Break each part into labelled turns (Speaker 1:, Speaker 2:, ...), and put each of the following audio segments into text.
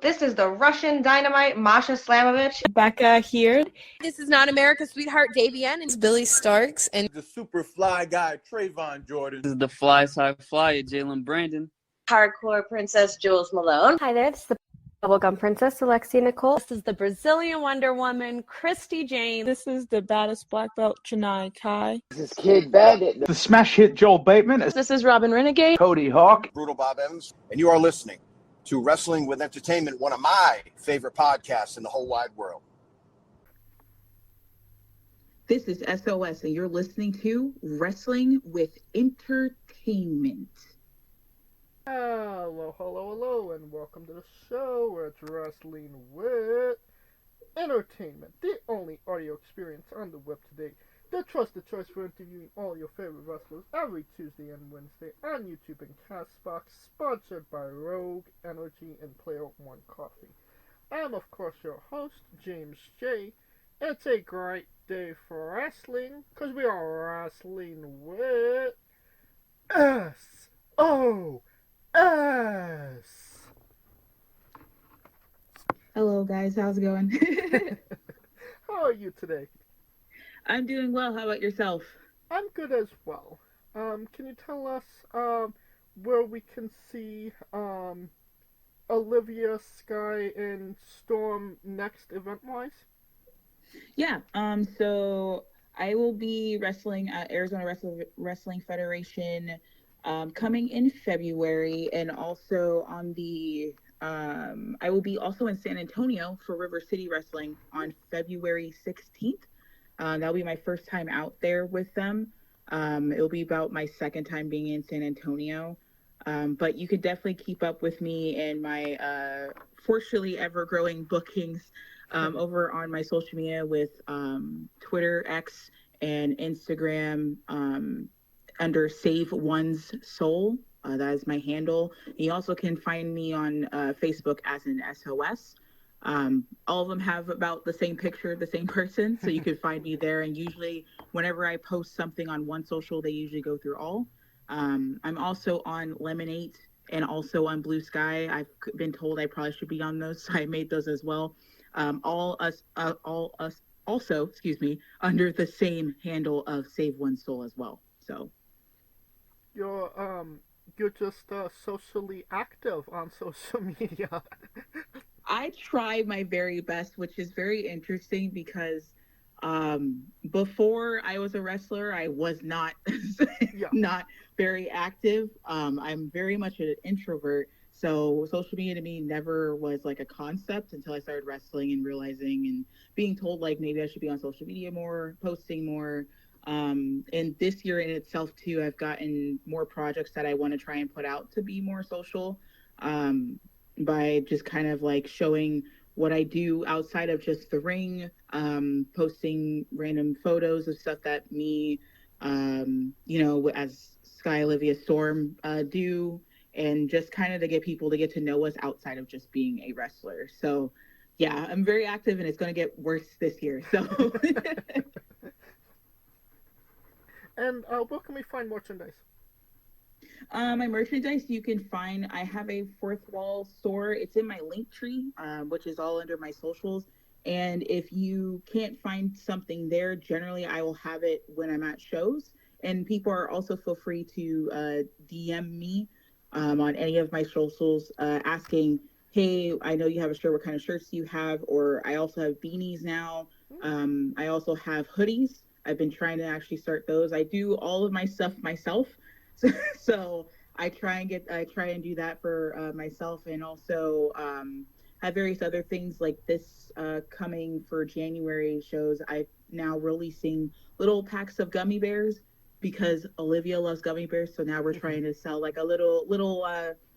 Speaker 1: This is the Russian Dynamite, Masha Slamovich.
Speaker 2: Becca here.
Speaker 3: This is Not America's Sweetheart, Davian. And
Speaker 4: It's Billy Starks. And
Speaker 5: the super fly guy, Trayvon Jordan.
Speaker 6: This is the fly side flyer, Jalen Brandon.
Speaker 7: Hardcore Princess, Jules Malone.
Speaker 8: Hi there, this is the Bubblegum Princess, Alexia Nicole.
Speaker 2: This is the Brazilian Wonder Woman, Christy Jane.
Speaker 9: This is the baddest black belt, Chennai Kai.
Speaker 10: This is Kid Bandit.
Speaker 11: The smash hit Joel Bateman.
Speaker 12: This is Robin Renegade.
Speaker 11: Cody Hawk.
Speaker 5: Brutal Bob Evans. And you are listening to Wrestling with Entertainment, one of my favorite podcasts in the whole wide world.
Speaker 13: This is S.o.s, and you're listening to Wrestling with Entertainment.
Speaker 14: Hello, and welcome to the show where it's Wrestling with Entertainment, the only audio experience on the web today. The trusted choice for interviewing all your favorite wrestlers every Tuesday and Wednesday on YouTube and Castbox, sponsored by Rogue Energy and Player One Coffee. I am, of course, your host, James J. It's a great day for wrestling, because we are wrestling with S.o.s.
Speaker 13: Hello, guys. How's it going?
Speaker 14: How are you today?
Speaker 13: I'm doing well. How about yourself?
Speaker 14: I'm good as well. Can you tell us where we can see Olivia, Sky, and Storm next event-wise?
Speaker 13: Yeah. So I will be wrestling at Arizona Wrestling Federation coming in February, and also on the I will be also in San Antonio for River City Wrestling on February 16th. That'll be my first time out there with them. It'll be about my second time being in San Antonio. But you could definitely keep up with me and my fortunately ever-growing bookings over on my social media with Twitter, X, and Instagram under Save One's Soul. That is my handle. You also can find me on Facebook as an S.o.s. All of them have about the same picture, the same person, so you can find me there. And usually whenever I post something on one social, they usually go through all. I'm also on Lemonade and also on Blue Sky. I've been told I probably should be on those, so I made those as well. All us also, under the same handle of Save One Soul as well. So
Speaker 14: you're just socially active on social media.
Speaker 13: I try my very best, which is very interesting because before I was a wrestler, I was not not very active. I'm very much an introvert, so social media to me never was like a concept until I started wrestling and realizing and being told like maybe I should be on social media more, posting more. And this year in itself too, I've gotten more projects that I want to try and put out to be more social. By just kind of like showing what I do outside of just the ring, posting random photos of stuff that me, as Sky, Olivia, Storm do, and just kind of to get people to get to know us outside of just being a wrestler. So yeah, I'm very active and it's going to get worse this year. So.
Speaker 14: And where can we find merchandise?
Speaker 13: My merchandise you can find, I have a fourth wall store. It's in my link tree, which is all under my socials. And if you can't find something there, generally I will have it when I'm at shows. And people are also feel free to DM me on any of my socials asking, hey, I know you have a shirt, what kind of shirts do you have? Or I also have beanies now. I also have hoodies. I've been trying to actually start those. I do all of my stuff myself. So I try and do that for myself, and also have various other things like this coming for January shows. I'm now releasing little packs of gummy bears because Olivia loves gummy bears. So now we're trying to sell like a little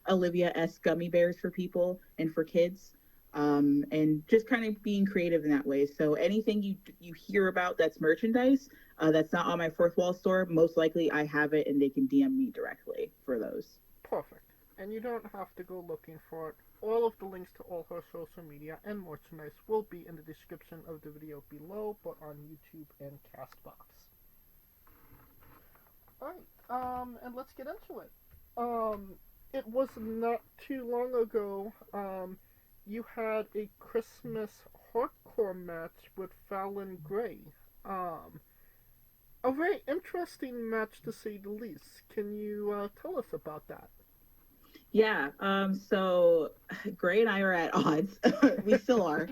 Speaker 13: Olivia-esque gummy bears for people and for kids. And just kind of being creative in that way. So anything you hear about that's merchandise, that's not on my fourth wall store, most likely I have it and they can DM me directly for those.
Speaker 14: Perfect. And you don't have to go looking for it. All of the links to all her social media and merchandise will be in the description of the video below, but on YouTube and Castbox. Alright, and let's get into it. It was not too long ago, you had a Christmas hardcore match with Fallyn Grey. Um, a very interesting match to say the least. Can you tell us about that?
Speaker 13: Yeah, so Gray and I are at odds. We still are.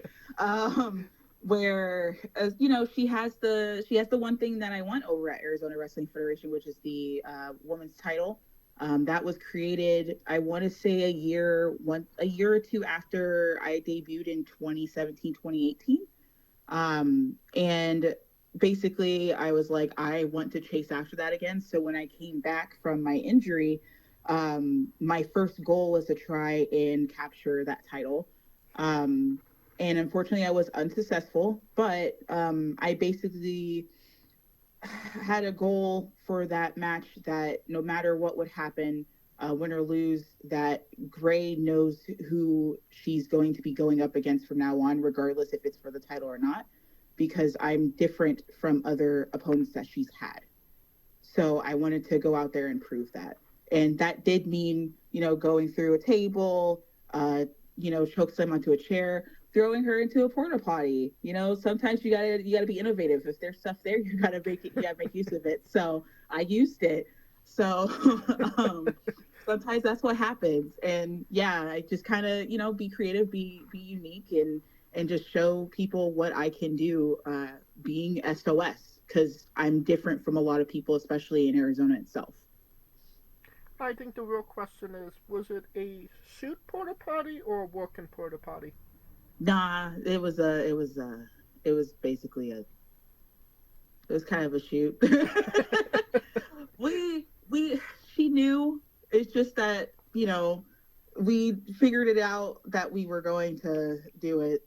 Speaker 13: Where as you know, she has the one thing that I want over at Arizona Wrestling Federation, which is the women's title. That was created, I want to say a year or two after I debuted in 2017, 2018. And basically I was like, I want to chase after that again. So when I came back from my injury, my first goal was to try and capture that title. And unfortunately I was unsuccessful, but I basically had a goal for that match that no matter what would happen, win or lose, that Gray knows who she's going to be going up against from now on, regardless if it's for the title or not, because I'm different from other opponents that she's had. So I wanted to go out there and prove that. And that did mean, going through a table, choke slam onto a chair, throwing her into a porta potty. Sometimes you gotta be innovative. If there's stuff there, you gotta make use of it. So I used it. So sometimes that's what happens. And yeah, I just kind of be creative, be unique, and just show people what I can do, being S.o.s, because I'm different from a lot of people, especially in Arizona itself.
Speaker 14: I think the real question is, was it a shoot porta potty or a walk-in porta potty?
Speaker 13: Nah, it was basically it was kind of a shoot. we she knew. It's just that, we figured it out that we were going to do it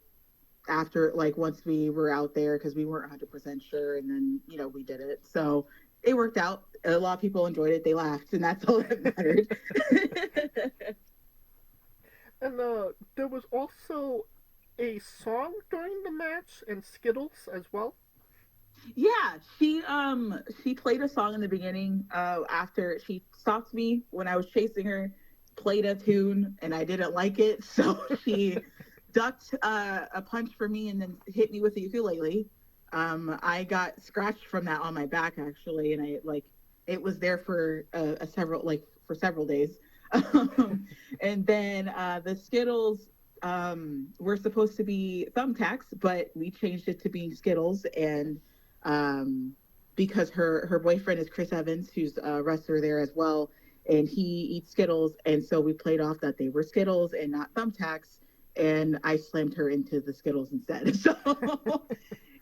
Speaker 13: after, like, once we were out there, because we weren't 100% sure, and then we did it. So it worked out. A lot of people enjoyed it. They laughed, and that's all that mattered.
Speaker 14: And there was also a song during the match and Skittles as well.
Speaker 13: Yeah, she played a song in the beginning. After she stopped me when I was chasing her, played a tune, and I didn't like it, so she ducked a punch for me and then hit me with the ukulele. I got scratched from that on my back, actually, and it was there for several days. And then the Skittles were supposed to be thumbtacks, but we changed it to being Skittles, and because her boyfriend is Chris Evans, who's a wrestler there as well, and he eats Skittles, and so we played off that they were Skittles and not thumbtacks, and I slammed her into the Skittles instead. So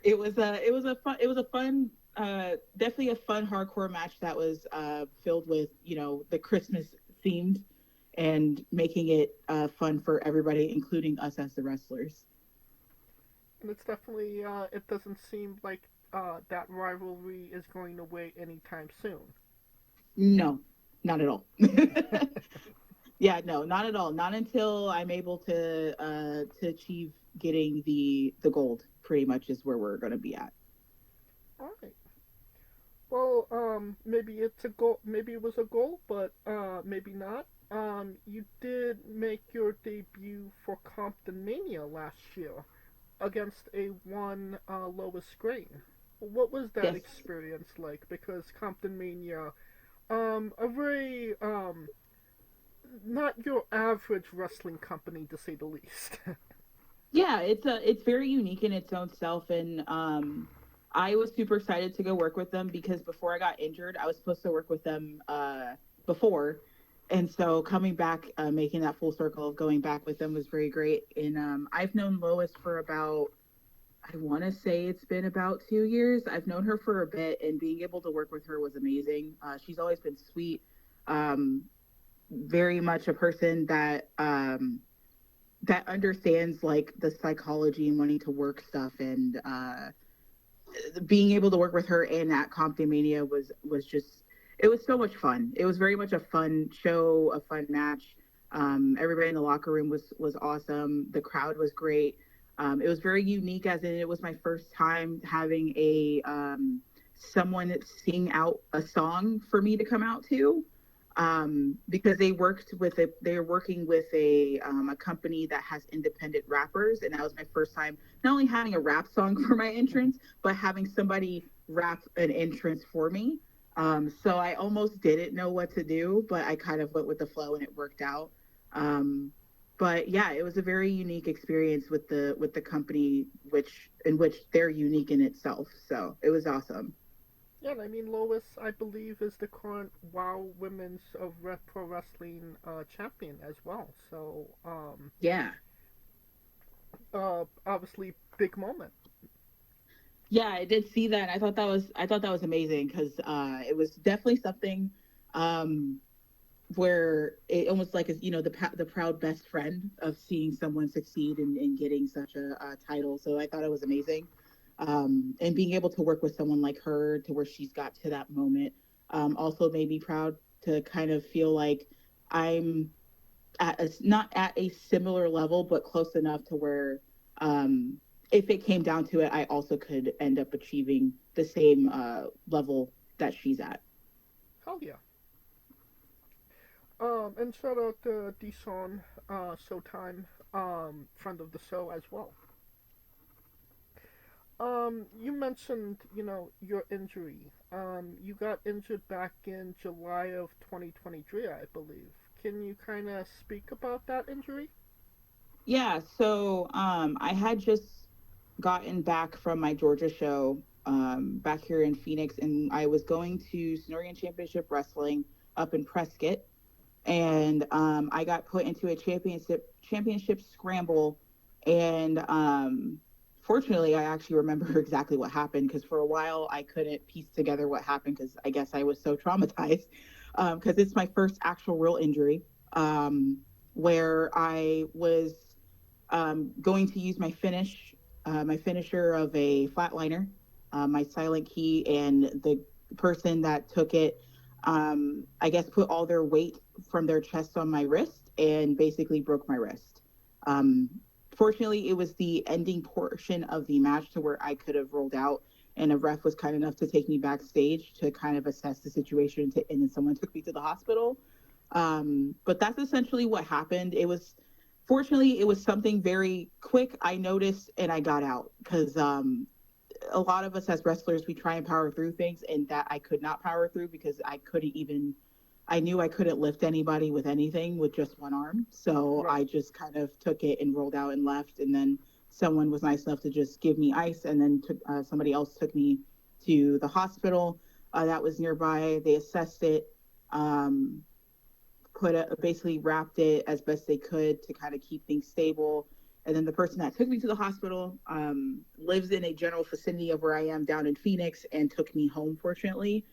Speaker 13: it was a fun, definitely a fun hardcore match that was filled with the Christmas themed, and making it fun for everybody, including us as the wrestlers.
Speaker 14: And it's definitely, it doesn't seem like that rivalry is going away anytime soon.
Speaker 13: No, not at all. Yeah, no, not at all. Not until I'm able to achieve getting the gold, pretty much is where we're going to be at.
Speaker 14: All right. Well, maybe it's a goal. Maybe it was a goal, but maybe not. You did make your debut for Compton Mania last year against a one Lois Green. What was that experience like? Because Compton Mania, a very not your average wrestling company, to say the least.
Speaker 13: Yeah, it's very unique in its own self, and I was super excited to go work with them, because before I got injured, I was supposed to work with them before, and so coming back, making that full circle of going back with them was very great. And I've known Lois for about, I want to say it's been about 2 years. I've known her for a bit, and being able to work with her was amazing. She's always been sweet, very much a person that that understands like the psychology and wanting to work stuff, and being able to work with her in at Compton Mania was just, it was so much fun. It was very much a fun show, a fun match. Everybody in the locker room was awesome. The crowd was great. It was very unique, as in it was my first time having a someone sing out a song for me to come out to. because they're working with a company that has independent rappers, and that was my first time not only having a rap song for my entrance, but having somebody rap an entrance for me. So I almost didn't know what to do, but I kind of went with the flow and it worked out. But yeah, it was a very unique experience with the company, which they're unique in itself. So it was awesome.
Speaker 14: Yeah, and I mean, Lois, I believe, is the current WoW Women's Pro Wrestling champion as well. So,
Speaker 13: Yeah.
Speaker 14: obviously, big moment.
Speaker 13: Yeah, I did see that. I thought that was amazing because it was definitely something where it almost like is the proud best friend of seeing someone succeed and getting such a title. So I thought it was amazing, and being able to work with someone like her to where she's got to that moment also made me proud to kind of feel like I'm not at a similar level, but close enough to where if it came down to it, I also could end up achieving the same level that she's at.
Speaker 14: Hell yeah. And shout out to Deshaun, Showtime, friend of the show as well. You mentioned, your injury. You got injured back in July of 2023, I believe. Can you kind of speak about that injury?
Speaker 13: Yeah, so I had just gotten back from my Georgia show back here in Phoenix, and I was going to Sonorian Championship Wrestling up in Prescott, and I got put into a championship scramble, and fortunately, I actually remember exactly what happened because for a while I couldn't piece together what happened because I guess I was so traumatized because it's my first actual real injury where I was going to use my finisher of a flatliner, my silent key, and the person that took it, I guess, put all their weight from their chest on my wrist and basically broke my wrist. Fortunately, it was the ending portion of the match to where I could have rolled out, and a ref was kind enough to take me backstage to kind of assess the situation, and then someone took me to the hospital. But that's essentially what happened. Fortunately, it was something very quick. I noticed and I got out because a lot of us as wrestlers, we try and power through things, and that I could not power through because I knew I couldn't lift anybody with anything with just one arm. So
Speaker 14: Right.
Speaker 13: I just kind of took it and rolled out and left. And then someone was nice enough to just give me ice, and then somebody else took me to the hospital that was nearby. They assessed it. Basically wrapped it as best they could to kind of keep things stable. And then the person that took me to the hospital lives in a general vicinity of where I am down in Phoenix and took me home, fortunately.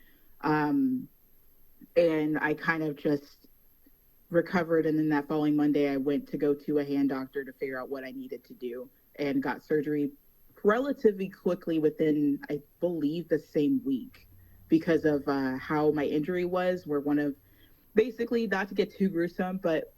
Speaker 13: And I kind of just recovered. And then that following Monday, I went to go to a hand doctor to figure out what I needed to do and got surgery relatively quickly within, I believe, the same week because of how my injury was, where basically, not to get too gruesome, but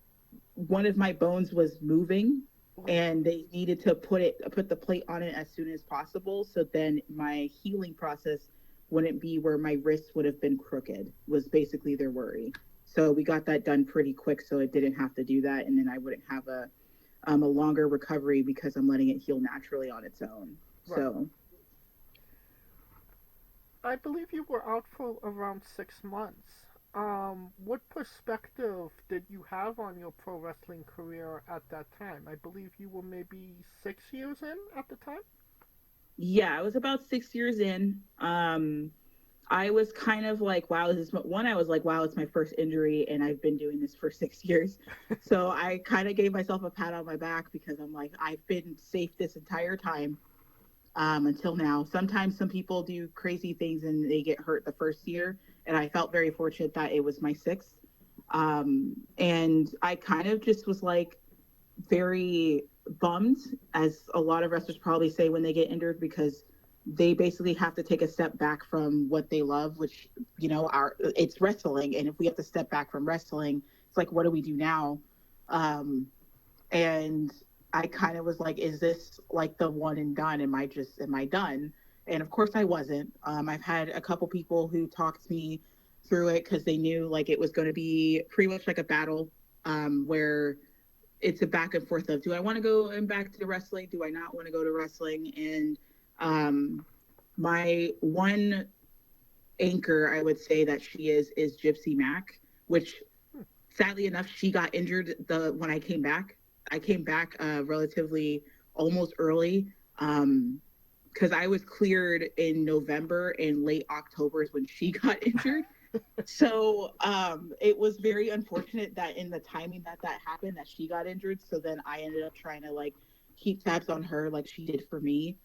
Speaker 13: one of my bones was moving and they needed to put the plate on it as soon as possible. So then my healing process wouldn't be where my wrist would have been crooked, was basically their worry. So we got that done pretty quick so it didn't have to do that. And then I wouldn't have a longer recovery because I'm letting it heal naturally on its own. Right. So
Speaker 14: I believe you were out for around 6 months. What perspective did you have on your pro wrestling career at that time? I believe you were maybe 6 years in at the time?
Speaker 13: Yeah, I was about 6 years in. I was kind of like, wow, I was like, wow, it's my first injury and I've been doing this for 6 years. So I kind of gave myself a pat on my back because I'm like, I've been safe this entire time until now. Sometimes some people do crazy things and they get hurt the first year. And I felt very fortunate that it was my 6th. And I kind of just was like very bummed, as a lot of wrestlers probably say when they get injured, because they basically have to take a step back from what they love, which, it's wrestling. And if we have to step back from wrestling, it's like, what do we do now? And I kind of was like, is this like the one and done? Am I done? And of course I wasn't. I've had a couple people who talked to me through it because they knew like it was going to be pretty much like a battle, where it's a back and forth of, do I want to go and back to wrestling? Do I not want to go to wrestling? And my one anchor, I would say that she is Gypsy Mac, which sadly enough, she got injured when I came back. I came back relatively almost early, because I was cleared in November, and late October is when she got injured. So it was very unfortunate that in the timing that happened, that she got injured. So then I ended up trying to like keep tabs on her like she did for me.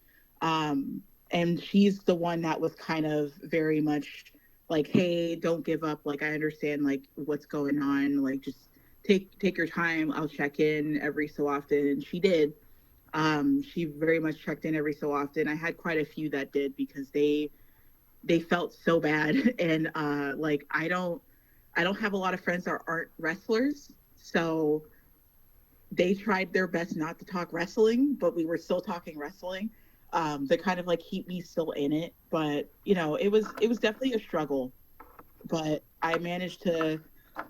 Speaker 13: And she's the one that was kind of very much like, hey, don't give up. Like, I understand like what's going on. Like, just take your time. I'll check in every so often. And she did. She very much checked in every so often. I had quite a few that did because they felt so bad. And like, I don't have a lot of friends that aren't wrestlers. So they tried their best not to talk wrestling, but we were still talking wrestling. To kind of like keep me still in it. But you know, it was definitely a struggle, but I managed to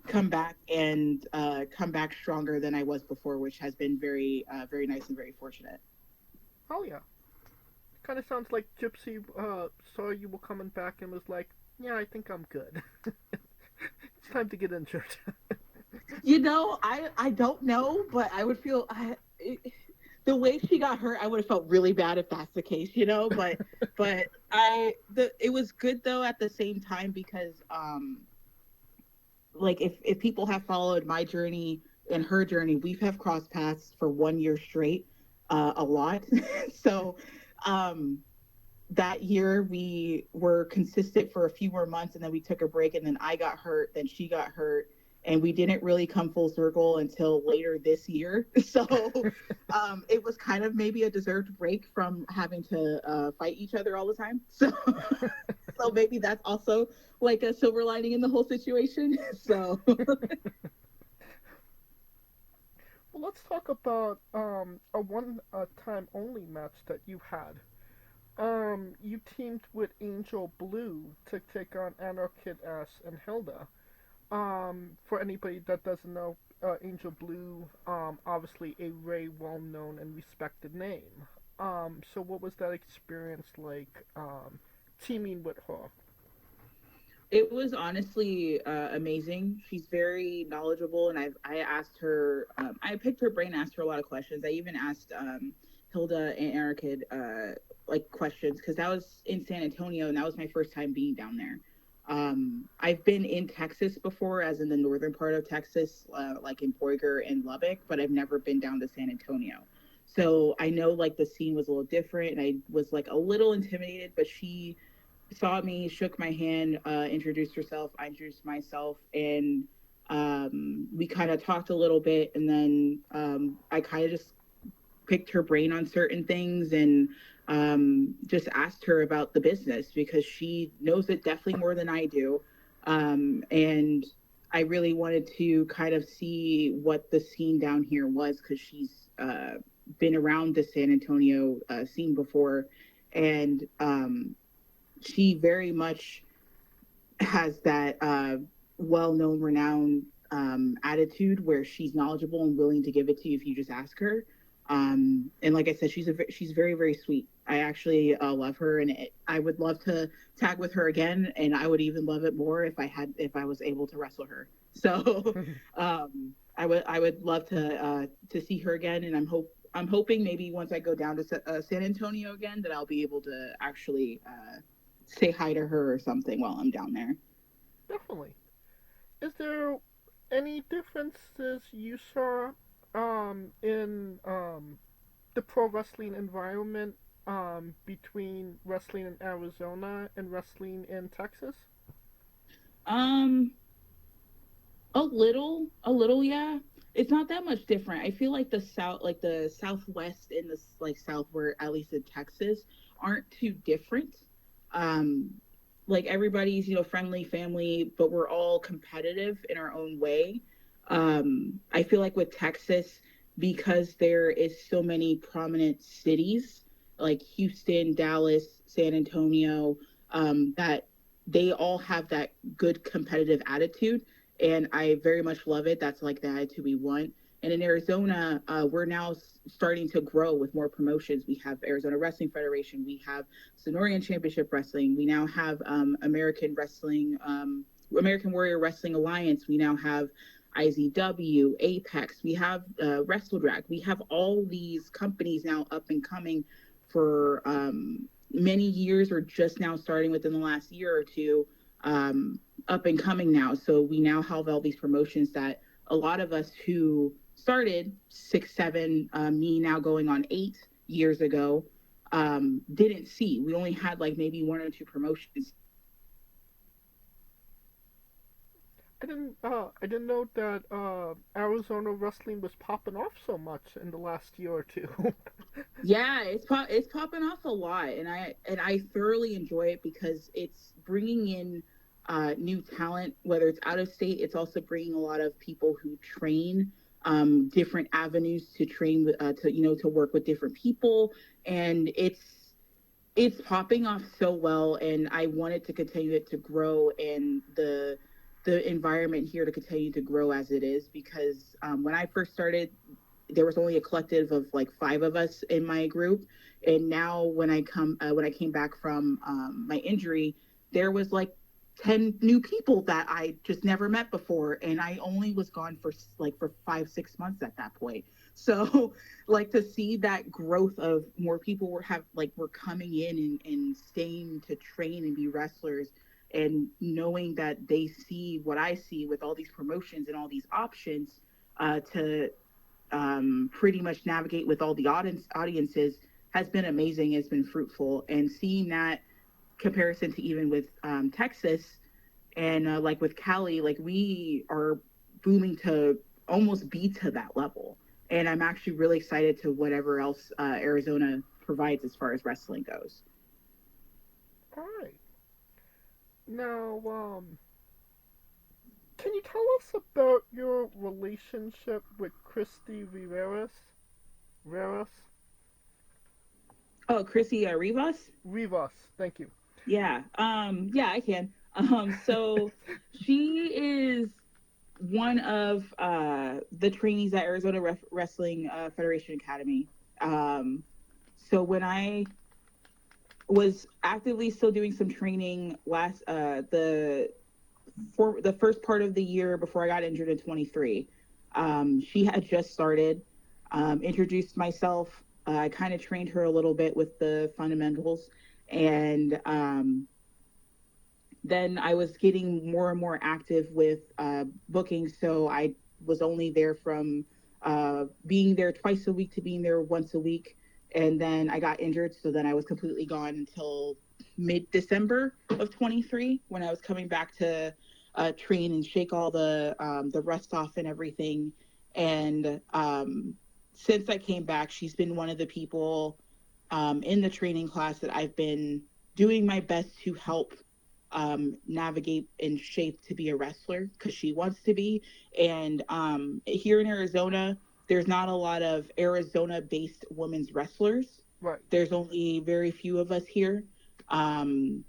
Speaker 13: come back and come back stronger than I was before, which has been very very nice and very fortunate.
Speaker 14: Oh yeah. Kind of sounds like Gypsy saw you were coming back and was like, yeah, I think I'm good. It's time to get injured.
Speaker 13: You know, I don't know, but I would feel the way she got hurt, I would have felt really bad if that's the case, you know. But it was good though at the same time because like if people have followed my journey and her journey, we've have crossed paths for 1 year straight, a lot. So that year we were consistent for a few more months, and then we took a break, and then I got hurt, then she got hurt. And we didn't really come full circle until later this year. So it was kind of maybe a deserved break from having to fight each other all the time. So maybe that's also like a silver lining in the whole situation. So
Speaker 14: Well, let's talk about a one-time only match that you had. You teamed with Angel Blue to take on Anarchid S and Hilda. For anybody that doesn't know, Angel Blue, obviously a very well-known and respected name. So what was that experience like, teaming with her?
Speaker 13: it was honestly amazing. She's very knowledgeable, and I asked her, I picked her brain, asked her a lot of questions. I even asked Hilda and Anarchid like questions because that was in San Antonio, and that was my first time being down there. I've been in Texas before, as in the northern part of Texas, like in Boiger and Lubbock, but I've never been down to San Antonio. So I know like the scene was a little different, and I was like a little intimidated, but she saw me, shook my hand, introduced herself, I introduced myself, and we kind of talked a little bit, and then I kind of just picked her brain on certain things and just asked her about the business because she knows it definitely more than I do. And I really wanted to kind of see what the scene down here was because she's been around the San Antonio scene before. And she very much has that well-known, renowned attitude where she's knowledgeable and willing to give it to you if you just ask her. And like I said, she's very, very sweet. I actually love her, and I would love to tag with her again, and I would even love it more if I was able to wrestle her. So I would love to see her again, and I'm hoping maybe once I go down to San Antonio again that I'll be able to actually say hi to her or something while I'm down there.
Speaker 14: Definitely. Is there any differences you saw in the pro wrestling environment between wrestling in Arizona and wrestling in Texas?
Speaker 13: A little, yeah. It's not that much different. I feel like the Southwest and the like South, where at least in Texas, aren't too different. Like everybody's, friendly, family, but we're all competitive in our own way. I feel like with Texas, because there is so many prominent cities like Houston, Dallas, San Antonio, that they all have that good competitive attitude, and I very much love it. That's like the attitude we want. And in Arizona, we're now starting to grow with more promotions. We have Arizona Wrestling Federation. We have Sonorian Championship Wrestling. We now have American Warrior Wrestling Alliance. We now have IZW, Apex. We have WrestleDrag. We have all these companies now up and coming for many years, or just now starting within the last year or two, up and coming now. So we now have all these promotions that a lot of us who started 6, 7, me now going on 8 years ago, didn't see. We only had like maybe 1 or 2 promotions.
Speaker 14: I didn't know that Arizona wrestling was popping off so much in the last year or two.
Speaker 13: Yeah, it's popping off a lot, and I thoroughly enjoy it because it's bringing in new talent. Whether it's out of state, it's also bringing a lot of people who train different avenues to train with, to work with different people, and it's popping off so well. And I wanted to continue it to grow, and the environment here to continue to grow as it is, because when I first started, there was only a collective of like 5 of us in my group, and now when I came back from my injury, there was like 10 new people that I just never met before, and I only was gone for 5-6 months at that point. So like to see that growth of more people were coming in and staying to train and be wrestlers, and knowing that they see what I see with all these promotions and all these options to pretty much navigate with all the audiences has been amazing. It's been fruitful, and seeing that comparison to even with Texas and like with Cali, like we are booming to almost be to that level. And I'm actually really excited to whatever else Arizona provides as far as wrestling goes.
Speaker 14: All right. Now, can you tell us about your relationship with Christy Rivas?
Speaker 13: Oh, Chrissy Rivas?
Speaker 14: Rivas, thank you.
Speaker 13: Yeah, yeah, I can. So she is one of the trainees at Arizona Wrestling Federation Academy. So when I was actively still doing some training the first part of the year before I got injured in 23, she had just started, introduced myself. I kind of trained her a little bit with the fundamentals, and then I was getting more and more active with booking. So I was only there from being there twice a week to being there once a week. And then I got injured. So then I was completely gone until mid-December of 23, when I was coming back to train and shake all the rust off and everything. And since I came back, she's been one of the people in the training class that I've been doing my best to help navigate and shape to be a wrestler, because she wants to be. And here in Arizona, there's not a lot of Arizona-based women's wrestlers.
Speaker 14: Right.
Speaker 13: There's only very few of us here. And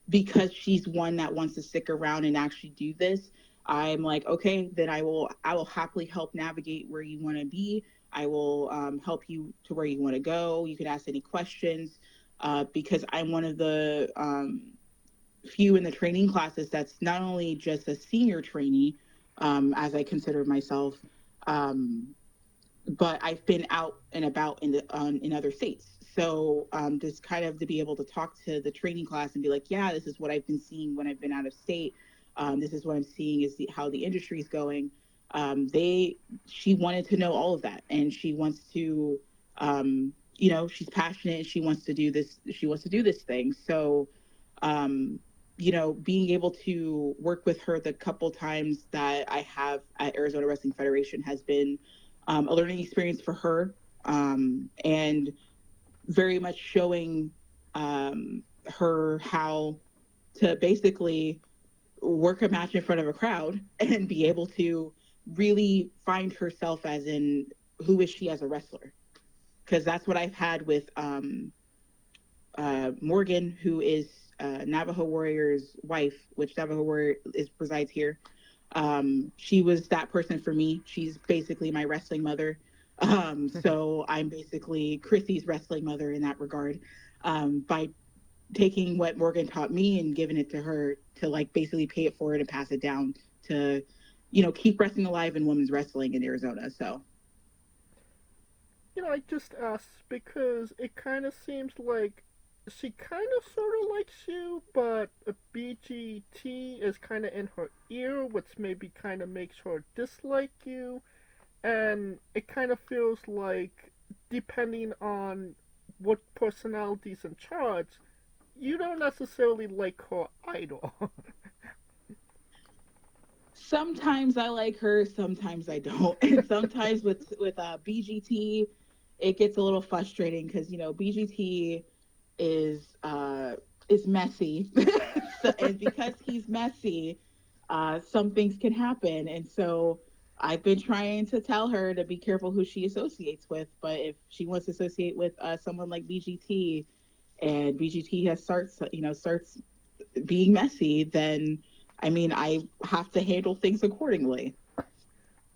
Speaker 13: because she's one that wants to stick around and actually do this, I'm like, okay, then I will happily help navigate where you want to be. I will help you to where you want to go. You can ask any questions, because I'm one of the few in the training classes that's not only just a senior trainee, as I consider myself, but I've been out and about in other states. So just kind of to be able to talk to the training class and be like, yeah, this is what I've been seeing when I've been out of state. This is what I'm seeing is how the industry is going. She wanted to know all of that, and she wants to, she's passionate. She wants to do this. She wants to do this thing. So, being able to work with her the couple times that I have at Arizona Wrestling Federation has been a learning experience for her, and very much showing her how to basically work a match in front of a crowd and be able to really find herself as in who is she as a wrestler. Because that's what I've had with Morgan, who is Navajo warrior's wife, which Navajo warrior resides here. She was that person for me. She's basically my wrestling mother. So I'm basically Chrissy's wrestling mother in that regard, by taking what Morgan taught me and giving it to her to like basically pay it forward and pass it down to, keep wrestling alive in women's wrestling in Arizona. So,
Speaker 14: I just asked because it kind of seems like she kind of sort of likes you, but a BGT is kind of in her ear, which maybe kind of makes her dislike you. And it kind of feels like, depending on what personality's in charge, you don't necessarily like her idol.
Speaker 13: sometimes I like her, sometimes I don't. And sometimes with BGT, it gets a little frustrating because BGT is messy, and because he's messy, some things can happen. And so I've been trying to tell her to be careful who she associates with. But if she wants to associate with someone like BGT, and BGT starts being messy, then I have to handle things accordingly.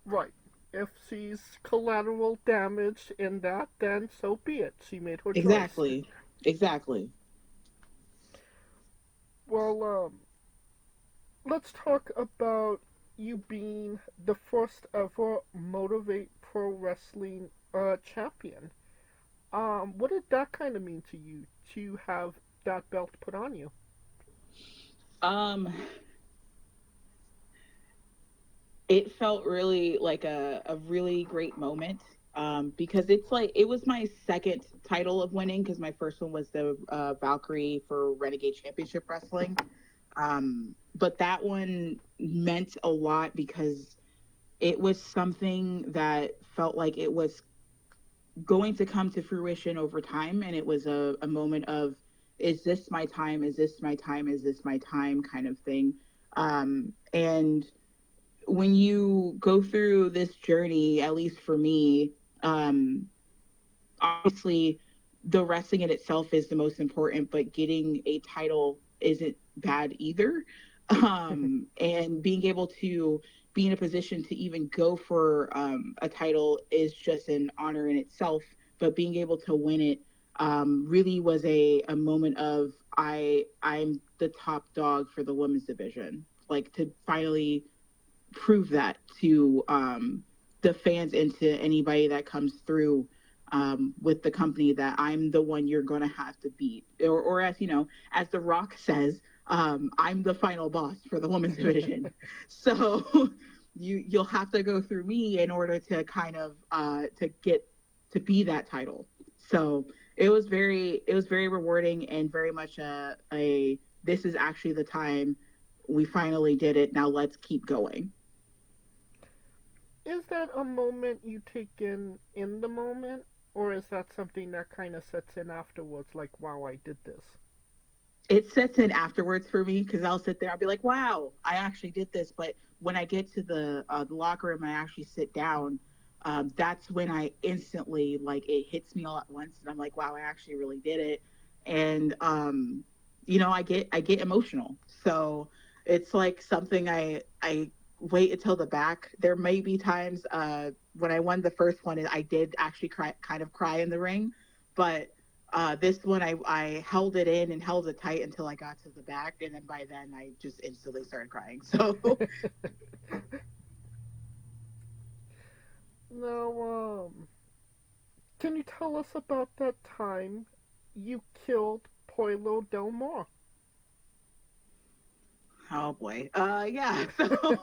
Speaker 14: Right. If she's collateral damage in that, then so be it. She made her choice.
Speaker 13: Exactly.
Speaker 14: Well, let's talk about you being the first ever Motivate Pro Wrestling champion. What did that kind of mean to you to have that belt put on you?
Speaker 13: It felt really like a really great moment, because it's like it was my second title of winning, because my first one was the Valkyrie for Renegade Championship Wrestling. But that one meant a lot because it was something that felt like it was going to come to fruition over time. And it was a moment of, is this my time? Is this my time? Is this my time kind of thing. And when you go through this journey, at least for me, obviously the wrestling in itself is the most important, but getting a title isn't bad either. And being able to be in a position to even go for a title is just an honor in itself. But being able to win it really was a moment of, I'm the top dog for the women's division. Like, to finally prove that to the fans and to anybody that comes through with the company, that I'm the one you're going to have to beat. Or as as The Rock says, I'm the final boss for the women's division. So you'll have to go through me in order to kind of to get to be that title. So it was very rewarding, and very much a this is actually the time. We finally did it. Now let's keep going.
Speaker 14: Is that a moment you take in the moment, or is that something that kind of sets in afterwards, like, wow, I did this?
Speaker 13: It sets in afterwards for me, because I'll sit there, I'll be like, wow, I actually did this. But when I get to the locker room, I actually sit down, that's when I instantly, like, it hits me all at once, and I'm like, wow, I actually really did it. And I get emotional. So it's like something I wait until the back. There may be times when I won the first one, I did actually kind of cry in the ring, but this one I held it in and held it tight until I got to the back, and then by then I just instantly started crying. So
Speaker 14: Now, can you tell us about that time you killed Poilo Del Mar?
Speaker 13: Oh boy. Yeah. So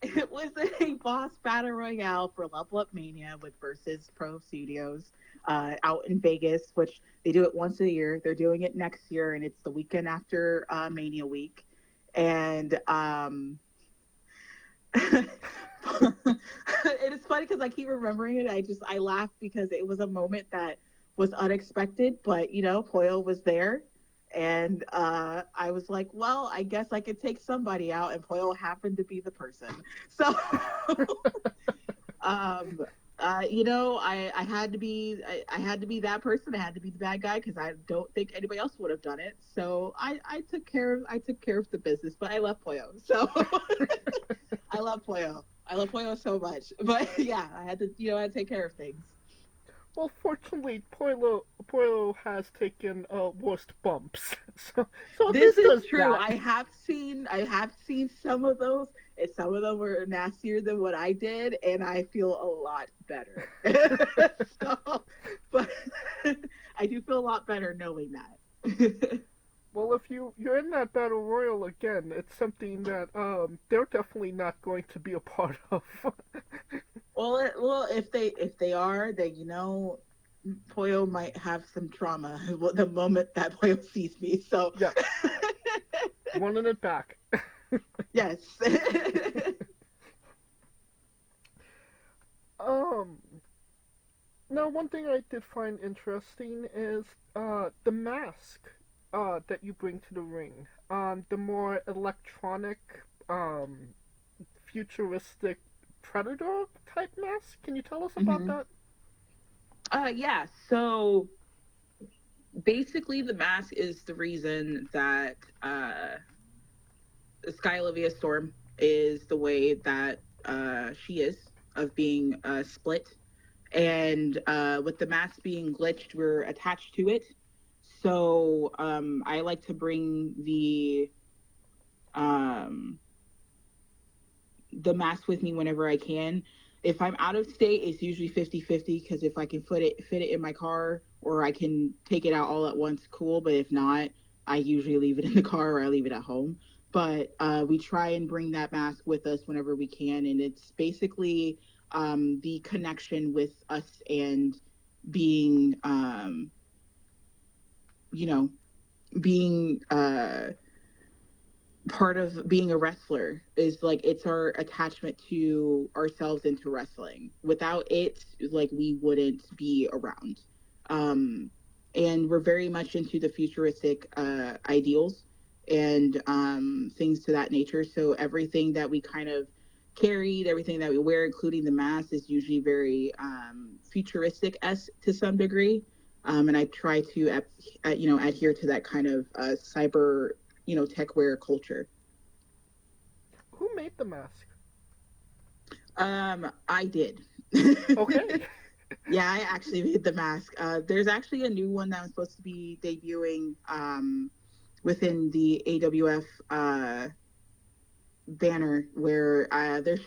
Speaker 13: it was a boss battle royale for Level Up Mania with Versus Pro Studios out in Vegas, which they do it once a year. They're doing it next year, and it's the weekend after Mania week. And it is funny because I keep remembering it. I laugh because it was a moment that was unexpected, but Poyo was there. And I was like, well, I guess I could take somebody out, and Poyo happened to be the person. So I had to be I had to be that person. I had to be the bad guy because I don't think anybody else would have done it. So I took care of the business. But I love Pollo. So I love Pollo. I love Pollo so much. But yeah, I had to I had to take care of things.
Speaker 14: Well, fortunately, Pollo has taken worst bumps. So
Speaker 13: This
Speaker 14: does
Speaker 13: is true.
Speaker 14: that.
Speaker 13: I have seen some of those, and some of them were nastier than what I did, and I feel a lot better. But I do feel a lot better knowing that.
Speaker 14: Well, if you're in that battle royal again, it's something that they're definitely not going to be a part of.
Speaker 13: Well, if they are, then Pollo might have some trauma the moment that Pollo sees me. So
Speaker 14: yeah, running it back.
Speaker 13: Yes.
Speaker 14: Now one thing I did find interesting is the mask that you bring to the ring. The more electronic, futuristic Predator type mask. Can you tell us about that?
Speaker 13: Yeah. So basically, the mask is the reason that Sky Olivia Storm is the way that she is, of being split. And with the mask being glitched, we're attached to it. So I like to bring the mask with me whenever I can. If I'm out of state, it's usually 50-50, because if I can fit it in my car, or I can take it out all at once, cool. But if not, I usually leave it in the car, or I leave it at home. But we try and bring that mask with us whenever we can. And it's basically the connection with us and being, being part of being a wrestler, is like, it's our attachment to ourselves into wrestling. Without it, like, we wouldn't be around. And we're very much into the futuristic ideals and things to that nature. So everything that we kind of carried, everything that we wear, including the mask, is usually very futuristic-esque to some degree. And I try to adhere to that kind of cyber tech wear culture.
Speaker 14: Who made the mask?
Speaker 13: I did.
Speaker 14: Okay.
Speaker 13: Yeah, I actually made the mask. There's actually a new one that was supposed to be debuting within the AWF banner, where there's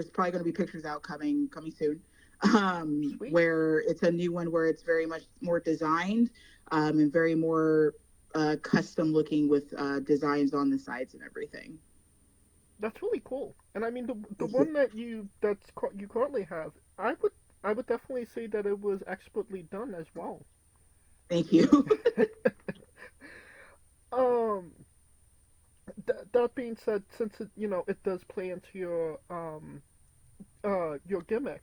Speaker 13: probably going to be pictures out coming soon. Where it's a new one where it's very much more designed and very more custom looking, with designs on the sides and everything.
Speaker 14: That's really cool. And I mean, the one that you currently have, I would definitely say that it was expertly done as well.
Speaker 13: Thank you.
Speaker 14: That being said, since it does play into your gimmick,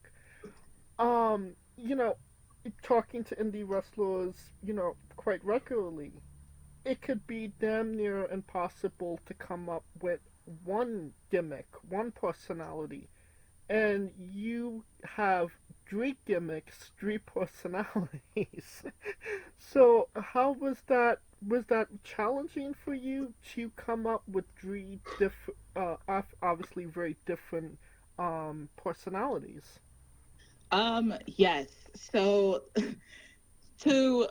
Speaker 14: talking to indie wrestlers, quite regularly, it could be damn near impossible to come up with one gimmick, one personality, and you have 3 gimmicks, 3 personalities. So how was that challenging for you to come up with 3 obviously very different personalities?
Speaker 13: Yes. So to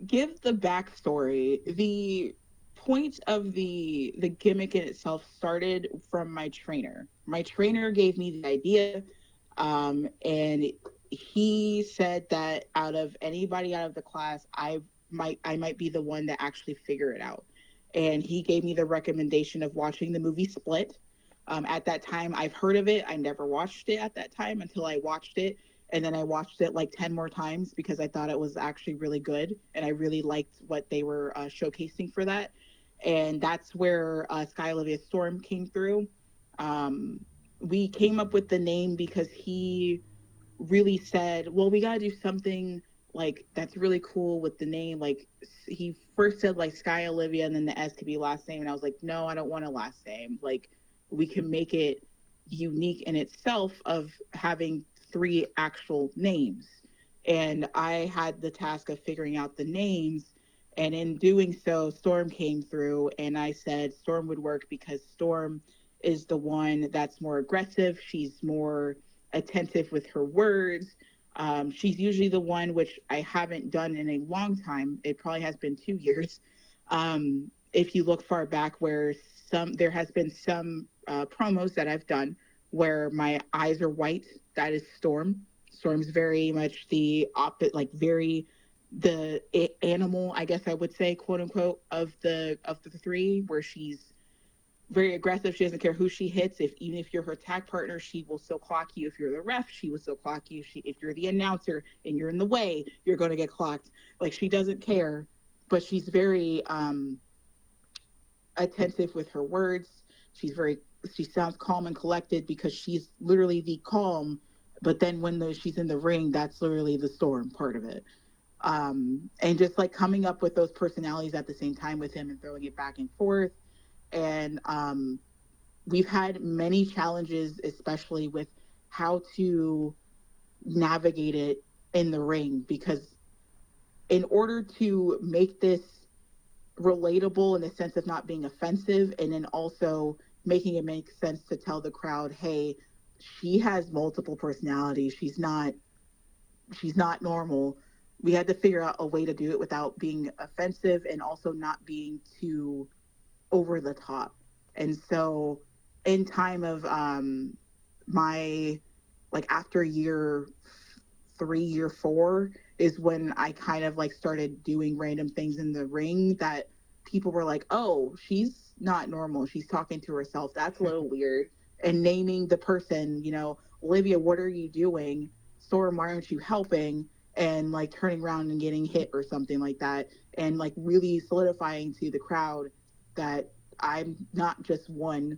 Speaker 13: give the backstory, the point of the gimmick in itself started from my trainer. My trainer gave me the idea, and he said that out of anybody out of the class, I might be the one to actually figure it out. And he gave me the recommendation of watching the movie Split. At that time, I've heard of it. I never watched it at that time until I watched it. And then I watched it like 10 more times because I thought it was actually really good. And I really liked what they were showcasing for that. And that's where Sky Olivia Storm came through. We came up with the name because he really said, well, we got to do something like that's really cool with the name. Like, he first said like Sky Olivia, and then the S could be last name. And I was like, no, I don't want a last name. Like, we can make it unique in itself of having 3 actual names. And I had the task of figuring out the names. And in doing so, Storm came through, and I said Storm would work because Storm is the one that's more aggressive. She's more attentive with her words. She's usually the one, which I haven't done in a long time. It probably has been 2 years. If you look far back, where there has been some promos that I've done where my eyes are white. That is Storm. Storm's very much the opposite, like very the animal, I guess I would say, quote unquote, of the 3, where she's very aggressive. She doesn't care who she hits. Even if you're her tag partner, she will still clock you. If you're the ref, she will still clock you. If you're the announcer and you're in the way, you're going to get clocked. Like, she doesn't care, but she's very attentive with her words. She sounds calm and collected because she's literally the calm. But then when she's in the ring, that's literally the Storm part of it. And just like coming up with those personalities at the same time with him and throwing it back and forth. And we've had many challenges, especially with how to navigate it in the ring, because in order to make this relatable in the sense of not being offensive, and then also making it make sense to tell the crowd, hey, she has multiple personalities. She's not normal. We had to figure out a way to do it without being offensive and also not being too over the top. And so in time of my, like, after year 3, year 4 is when I kind of like started doing random things in the ring that people were like, oh, she's not normal. She's talking to herself. That's a little weird. And naming the person, Olivia, what are you doing? Storm, why aren't you helping? And like turning around and getting hit or something like that. And like really solidifying to the crowd that I'm not just 1,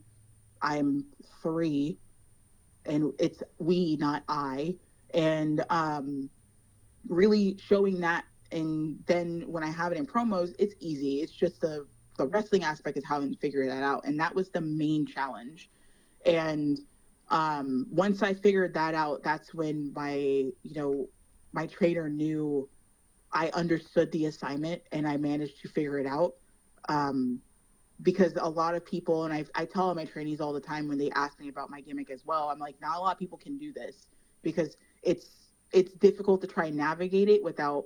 Speaker 13: I'm 3, and it's we, not I. And really showing that. And then when I have it in promos, it's easy. It's just the wrestling aspect is how I figure that out. And that was the main challenge. And once I figured that out, that's when my trainer knew I understood the assignment, and I managed to figure it out. Because a lot of people, and I tell my trainees all the time when they ask me about my gimmick as well, I'm like, not a lot of people can do this, because it's difficult to try and navigate it without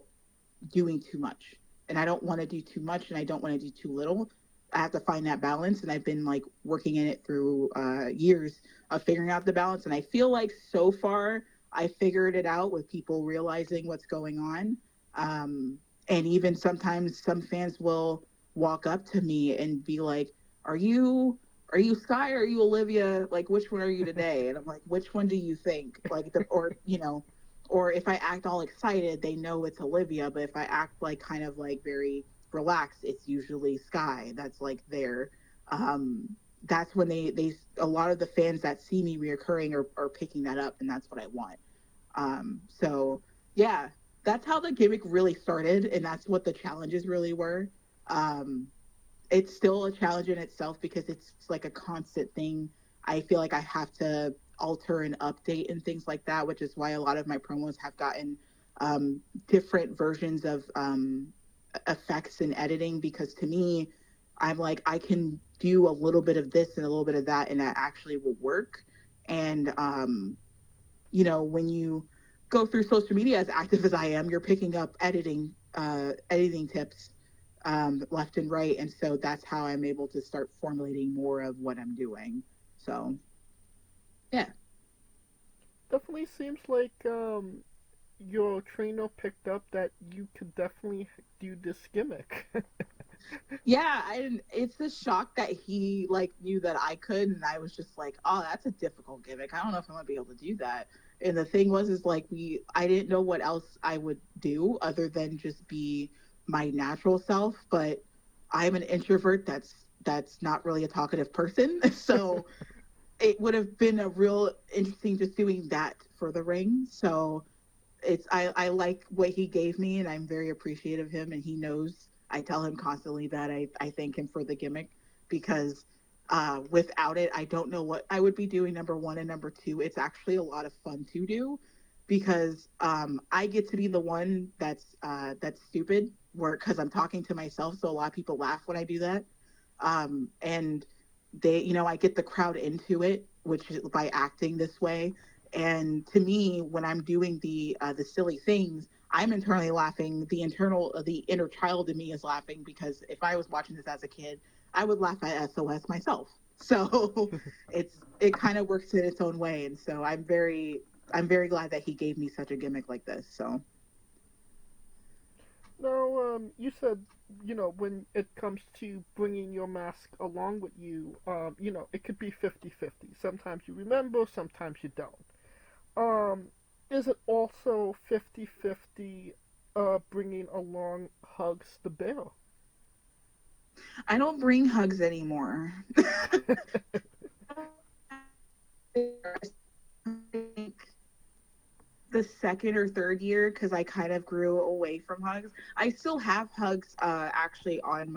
Speaker 13: doing too much. And I don't want to do too much, and I don't want to do too little. I have to find that balance, and I've been like working in it through years of figuring out the balance. And I feel like so far I figured it out, with people realizing what's going on. And even sometimes some fans will walk up to me and be like, are you Sky or are you Olivia? Like, which one are you today? And I'm like, which one do you think? Like, or if I act all excited, they know it's Olivia. But if I act like kind of like very relaxed, it's usually Sky that's like there. That's when they a lot of the fans that see me reoccurring are picking that up, and that's what I want. So yeah, that's how the gimmick really started, and that's what the challenges really were. It's still a challenge in itself because it's like a constant thing. I feel like I have to alter and update and things like that, which is why a lot of my promos have gotten different versions of effects and editing, because to me, I'm like, I can do a little bit of this and a little bit of that, and that actually will work. And when you go through social media as active as I am, you're picking up editing tips left and right. And so that's how I'm able to start formulating more of what I'm doing. So, yeah.
Speaker 14: Definitely seems like your trainer picked up that you could definitely do this gimmick.
Speaker 13: Yeah, it's a shock that he like knew that I could, and I was just like, oh, that's a difficult gimmick. I don't know if I'm gonna be able to do that. And the thing is like I didn't know what else I would do other than just be my natural self. But I'm an introvert that's not really a talkative person, so it would have been a real interesting just doing that for the ring. So I like what he gave me, and I'm very appreciative of him, and he knows. I tell him constantly that I thank him for the gimmick, because Without it, I don't know what I would be doing. Number one, and number two, it's actually a lot of fun to do because I get to be the one that's stupid, because I'm talking to myself. So a lot of people laugh when I do that, and I get the crowd into it, which is by acting this way. And to me, when I'm doing the silly things, I'm internally laughing. The inner child in me is laughing, because if I was watching this as a kid, I would laugh at S.o.s myself. So it kind of works in its own way. And so I'm very glad that he gave me such a gimmick like this. So
Speaker 14: Now, you said, when it comes to bringing your mask along with you, it could be 50-50. Sometimes you remember, sometimes you don't. Is it also 50-50 bringing along Hugs the bear?
Speaker 13: I don't bring Hugs anymore. The second or third year, because I kind of grew away from Hugs. I still have Hugs actually on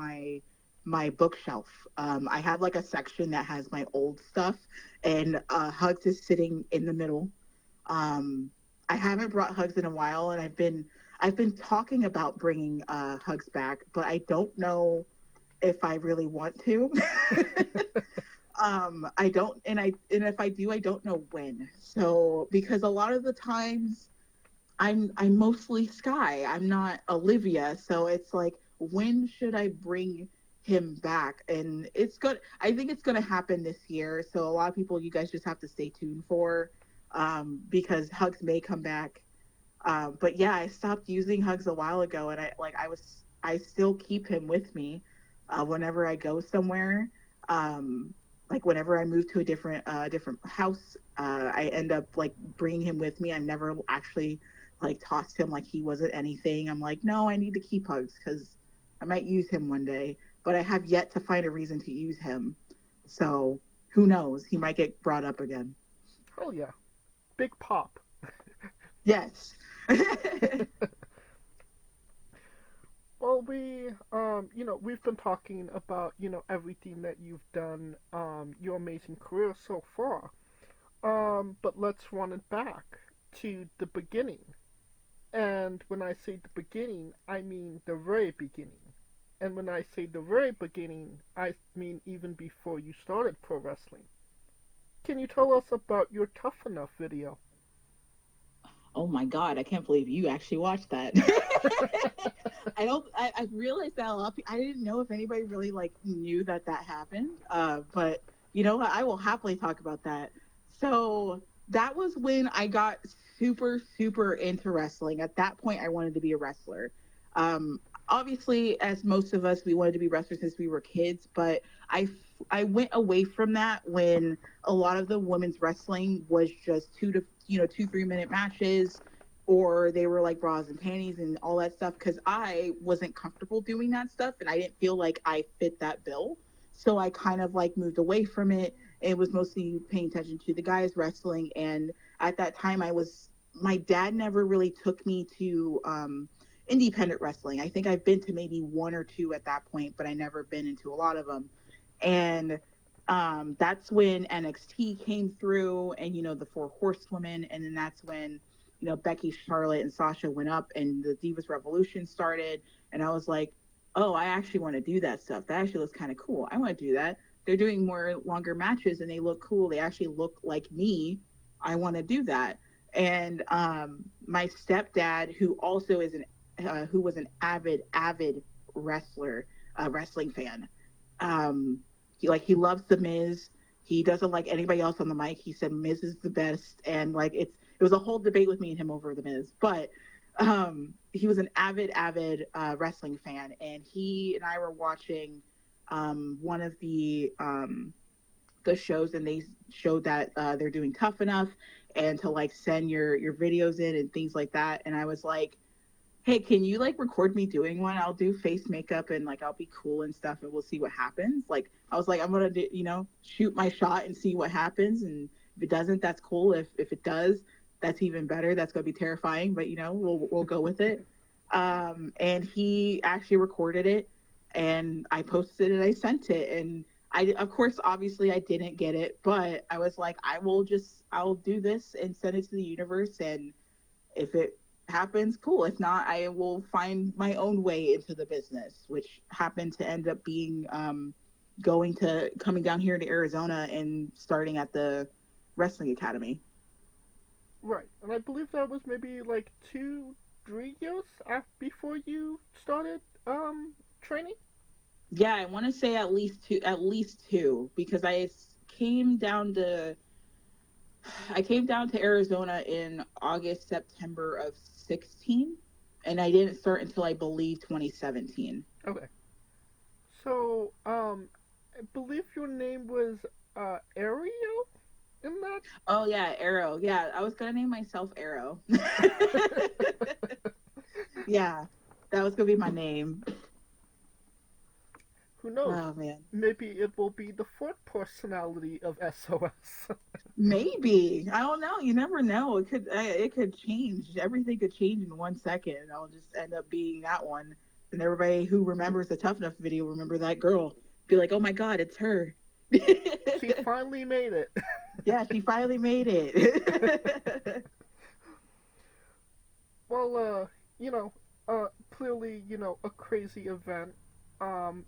Speaker 13: my bookshelf. I have like a section that has my old stuff, and Hugs is sitting in the middle. I haven't brought Hugs in a while, and I've been talking about bringing Hugs back, but I don't know if I really want to. I don't, and if I do, I don't know when. So, because a lot of the times I'm mostly Sky. I'm not Olivia. So it's like, when should I bring him back? And it's good. I think it's going to happen this year. So a lot of people, you guys just have to stay tuned for, because Hugs may come back. But yeah, I stopped using Hugs a while ago, and I still keep him with me, whenever I go somewhere. Like whenever I move to a different house, I end up like bringing him with me. I never actually like tossed him like he wasn't anything. I'm like, no, I need to keep Hugs because I might use him one day, but I have yet to find a reason to use him. So who knows? He might get brought up again.
Speaker 14: Oh yeah, big pop.
Speaker 13: Yes.
Speaker 14: Well, we've been talking about, everything that you've done, your amazing career so far. But let's run it back to the beginning. And when I say the beginning, I mean the very beginning. And when I say the very beginning, I mean even before you started pro wrestling. Can you tell us about your Tough Enough video?
Speaker 13: Oh my God, I can't believe you actually watched that. I realized that a lot of people, I didn't know if anybody really like knew that happened. But you know what, I will happily talk about that. So that was when I got super, super into wrestling. At that point, I wanted to be a wrestler. Obviously, as most of us, we wanted to be wrestlers since we were kids, but I went away from that when a lot of the women's wrestling was just 2-3 minute matches, or they were like bras and panties and all that stuff, because I wasn't comfortable doing that stuff and I didn't feel like I fit that bill. So I kind of like moved away from it. It was mostly paying attention to the guys wrestling. And at that time, my dad never really took me to independent wrestling. I think I've been to maybe one or two at that point, but I never been into a lot of them. And that's when NXT came through, and the Four Horsewomen, and then that's when Becky, Charlotte, and Sasha went up, and the Divas Revolution started. And I was like, oh, I actually want to do that stuff. That actually looks kind of cool. I want to do that. They're doing more longer matches, and they look cool. They actually look like me. I want to do that. And my stepdad, who also is who was an avid wrestler, wrestling fan. He loves the Miz. He doesn't like anybody else on the mic. He said Miz is the best, and like it was a whole debate with me and him over the Miz. But he was an avid wrestling fan, and he and I were watching one of the shows, and they showed that they're doing Tough Enough, and to like send your videos in and things like that. And I was like, hey, can you like record me doing one? I'll do face makeup and like I'll be cool and stuff, and we'll see what happens. Like I was like, I'm gonna do, shoot my shot and see what happens, and if it doesn't, that's cool. If it does, that's even better. That's gonna be terrifying, but we'll go with it. And he actually recorded it, and I posted it. I sent it, and of course, obviously I didn't get it, but I was like, I'll do this and send it to the universe. And if it happens, cool. If not, I will find my own way into the business, which happened to end up being coming down here to Arizona and starting at the wrestling academy.
Speaker 14: Right, and I believe that was maybe like 2-3 years before you started training.
Speaker 13: Yeah, I want to say at least two, because came down to Arizona in August, September of 16, and I didn't start until I believe 2017.
Speaker 14: Okay. So, I believe your name was Ariel in that?
Speaker 13: Oh yeah, Arrow. Yeah, I was gonna name myself Arrow. Yeah, that was gonna be my name.
Speaker 14: Who knows?
Speaker 13: Oh man.
Speaker 14: Maybe it will be the fourth personality of S.o.s.
Speaker 13: Maybe. I don't know. You never know. It could change. Everything could change in 1 second. I'll just end up being that one. And everybody who remembers the Tough Enough video remember that girl. Be like, oh my God, it's her.
Speaker 14: She finally made it.
Speaker 13: Yeah, she finally made it.
Speaker 14: Well, clearly, a crazy event,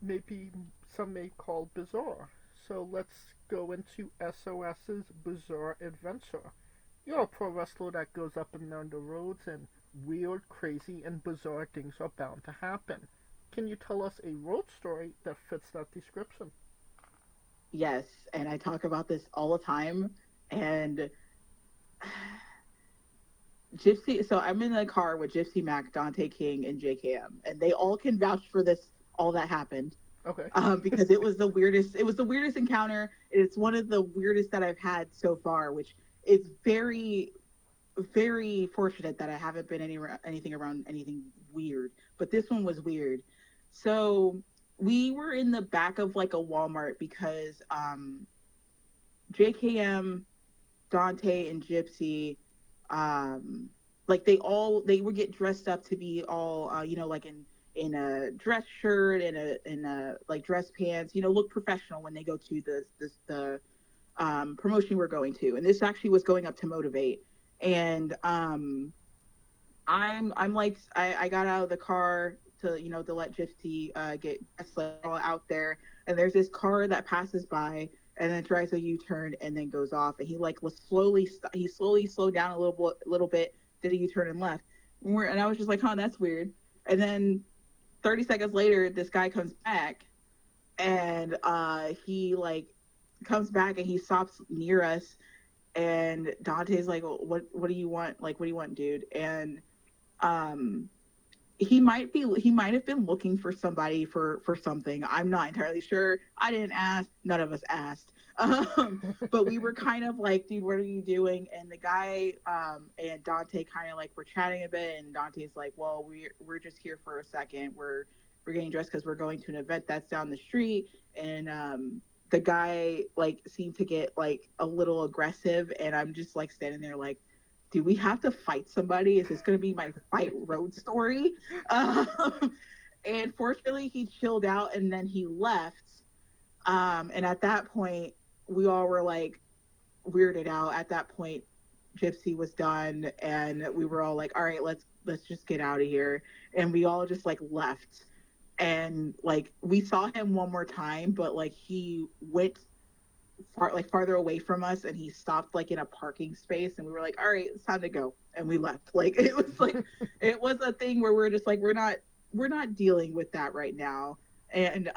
Speaker 14: maybe some may call bizarre. So let's go into S.o.s.'s bizarre adventure. You're a pro wrestler that goes up and down the roads, and weird, crazy, and bizarre things are bound to happen. Can you tell us a road story that fits that description?
Speaker 13: Yes, and I talk about this all the time. And Gypsy, so I'm in the car with Gypsy Mac, Dante King, and JKM, and they all can vouch for this, all that happened.
Speaker 14: Okay.
Speaker 13: Because it was the weirdest encounter. It's one of the weirdest that I've had so far, which is very, very fortunate that I haven't been anything around anything weird. But this one was weird. So we were in the back of like a Walmart because JKM, Dante, and Gypsy, like they would get dressed up to be all like in a dress shirt and a like dress pants, look professional when they go to the promotion we're going to. And this actually was going up to Motivate. And I'm like, I got out of the car to let Gypsy get out there, and there's this car that passes by and then tries a U-turn and then goes off, and he like was slowly slowed down a little bit, did a U-turn and left. And I was just like, huh, that's weird. And then 30 seconds later, this guy comes back, and he like comes back and he stops near us, and Dante's like, well, what do you want? Like, what do you want, dude? And he might have been looking for somebody for something. I'm not entirely sure. I didn't ask. None of us asked. But we were kind of like, dude, what are you doing? And the guy and Dante kind of like were chatting a bit, and Dante's like, well, we're just here for a second. We're getting dressed because we're going to an event that's down the street. And the guy like seemed to get like a little aggressive, and I'm just like standing there like, do we have to fight somebody? Is this going to be my fight road story? And fortunately, he chilled out and then he left. And at that point, we all were like weirded out. At that point, Gypsy was done, and we were all like, all right, let's just get out of here. And we all just like left. And like we saw him one more time, but like he went farther away from us, and he stopped like in a parking space, and we were like, all right, it's time to go, and we left. Like it was like it was a thing where we're just like, we're not dealing with that right now. And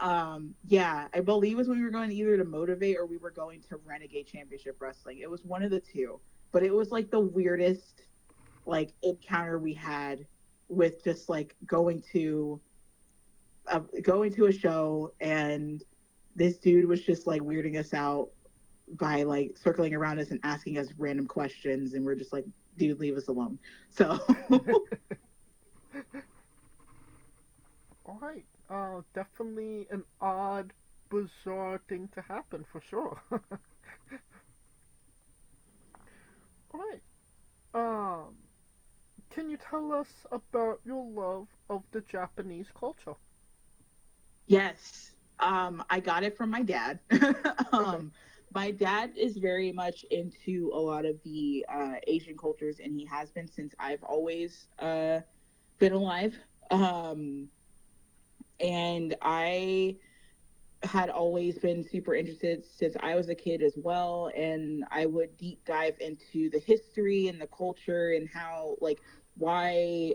Speaker 13: yeah, I believe it was when we were going either to Motivate or we were going to Renegade Championship Wrestling. It was one of the two, but it was like the weirdest like encounter we had with just like going to a show, and this dude was just like weirding us out by like circling around us and asking us random questions, and we're just like, dude, leave us alone. So
Speaker 14: all right, definitely an odd, bizarre thing to happen for sure. All right, can you tell us about your love of the Japanese culture?
Speaker 13: yes. I got it from my dad. My dad is very much into a lot of the Asian cultures, and he has been since I've always been alive. And I had always been super interested since I was a kid as well. And I would deep dive into the history and the culture and how, like, why,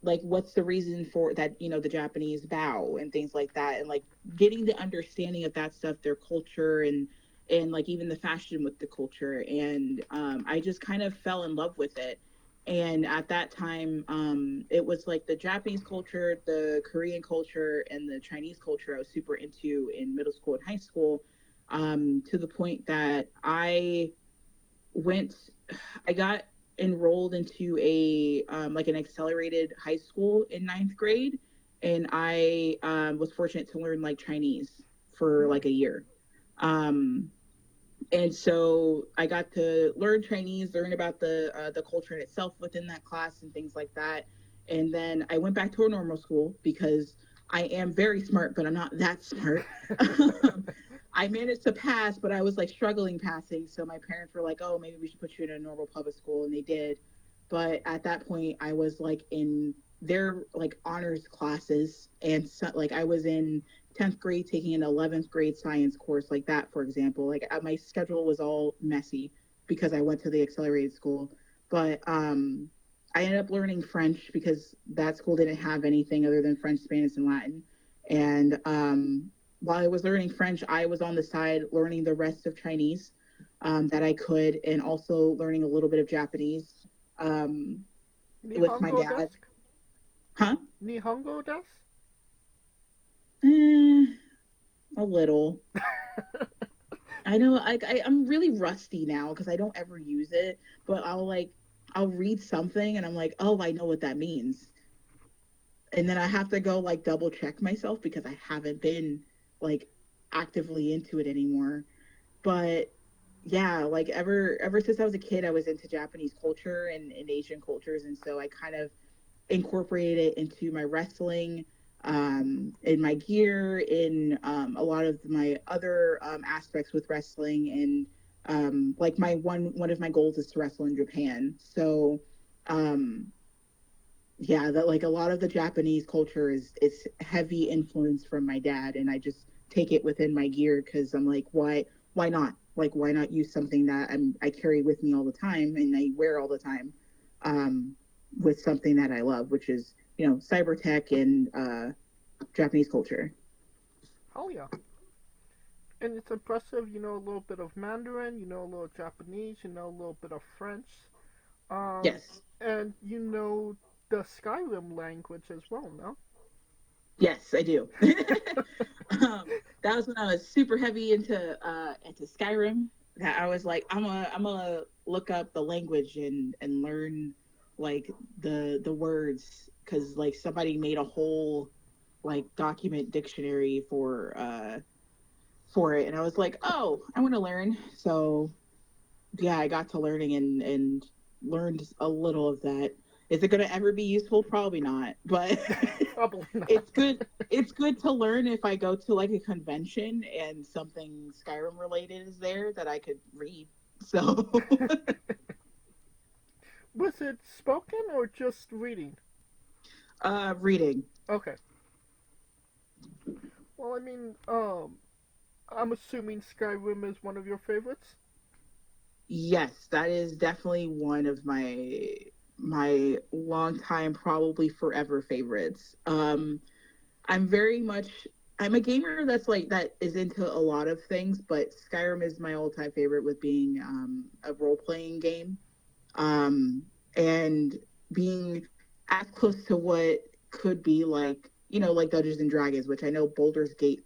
Speaker 13: like, what's the reason for that, the Japanese bow and things like that. And like getting the understanding of that stuff, their culture and like even the fashion with the culture. And I just kind of fell in love with it. And at that time, it was like the Japanese culture, the Korean culture, and the Chinese culture I was super into in middle school and high school, to the point that I got enrolled into a like an accelerated high school in ninth grade, and I was fortunate to learn like Chinese for like a year. And so I got to learn Chinese, learn about the culture in itself within that class and things like that. And then I went back to a normal school because I am very smart, but I'm not that smart. I managed to pass, but I was like struggling passing. So my parents were like, "Oh, maybe we should put you in a normal public school," and they did. But at that point, I was like in their like honors classes, and so, like I was in 10th grade taking an 11th grade science course, like that, for example. Like my schedule was all messy because I went to the accelerated school. But I ended up learning French because that school didn't have anything other than French, Spanish, and Latin. And while I was learning French, I was on the side learning the rest of Chinese that I could, and also learning a little bit of Japanese with my dad.
Speaker 14: Desu?
Speaker 13: Huh?
Speaker 14: Nihongo desu?
Speaker 13: A little. I know I'm really rusty now because I don't ever use it, but I'll read something and I'm like, oh, I know what that means. And then I have to go like double check myself because I haven't been like actively into it anymore. But yeah, like ever since I was a kid, I was into Japanese culture and Asian cultures, and so I kind of incorporated it into my wrestling, in my gear, in a lot of my other aspects with wrestling. And like my one of my goals is to wrestle in Japan. So yeah, that like a lot of the Japanese culture is heavy influence from my dad, and I just take it within my gear because I'm like, why not? Like, why not use something that I carry with me all the time and I wear all the time, with something that I love, which is cyber tech and Japanese culture.
Speaker 14: Oh yeah. And it's impressive, a little bit of Mandarin, a little Japanese, a little bit of French.
Speaker 13: Yes.
Speaker 14: And the Skyrim language as well, no?
Speaker 13: Yes, I do. That was when I was super heavy into Skyrim. That I was like, I'm gonna look up the language and learn like the words, because like somebody made a whole like document dictionary for it, and I was like, oh, I want to learn. So yeah, I got to learning and learned a little of that. Is it going to ever be useful? Probably not, but
Speaker 14: Probably not.
Speaker 13: It's good to learn if I go to like a convention and something Skyrim related is there that I could read. So
Speaker 14: Was it spoken or just reading?
Speaker 13: Reading.
Speaker 14: Okay. Well, I mean, I'm assuming Skyrim is one of your favorites?
Speaker 13: Yes, that is definitely one of my long time, probably forever favorites. I'm a gamer that is into a lot of things, but Skyrim is my all-time favorite, with being a role-playing game, and being as close to what could be like like Dungeons and Dragons, which I know Baldur's Gate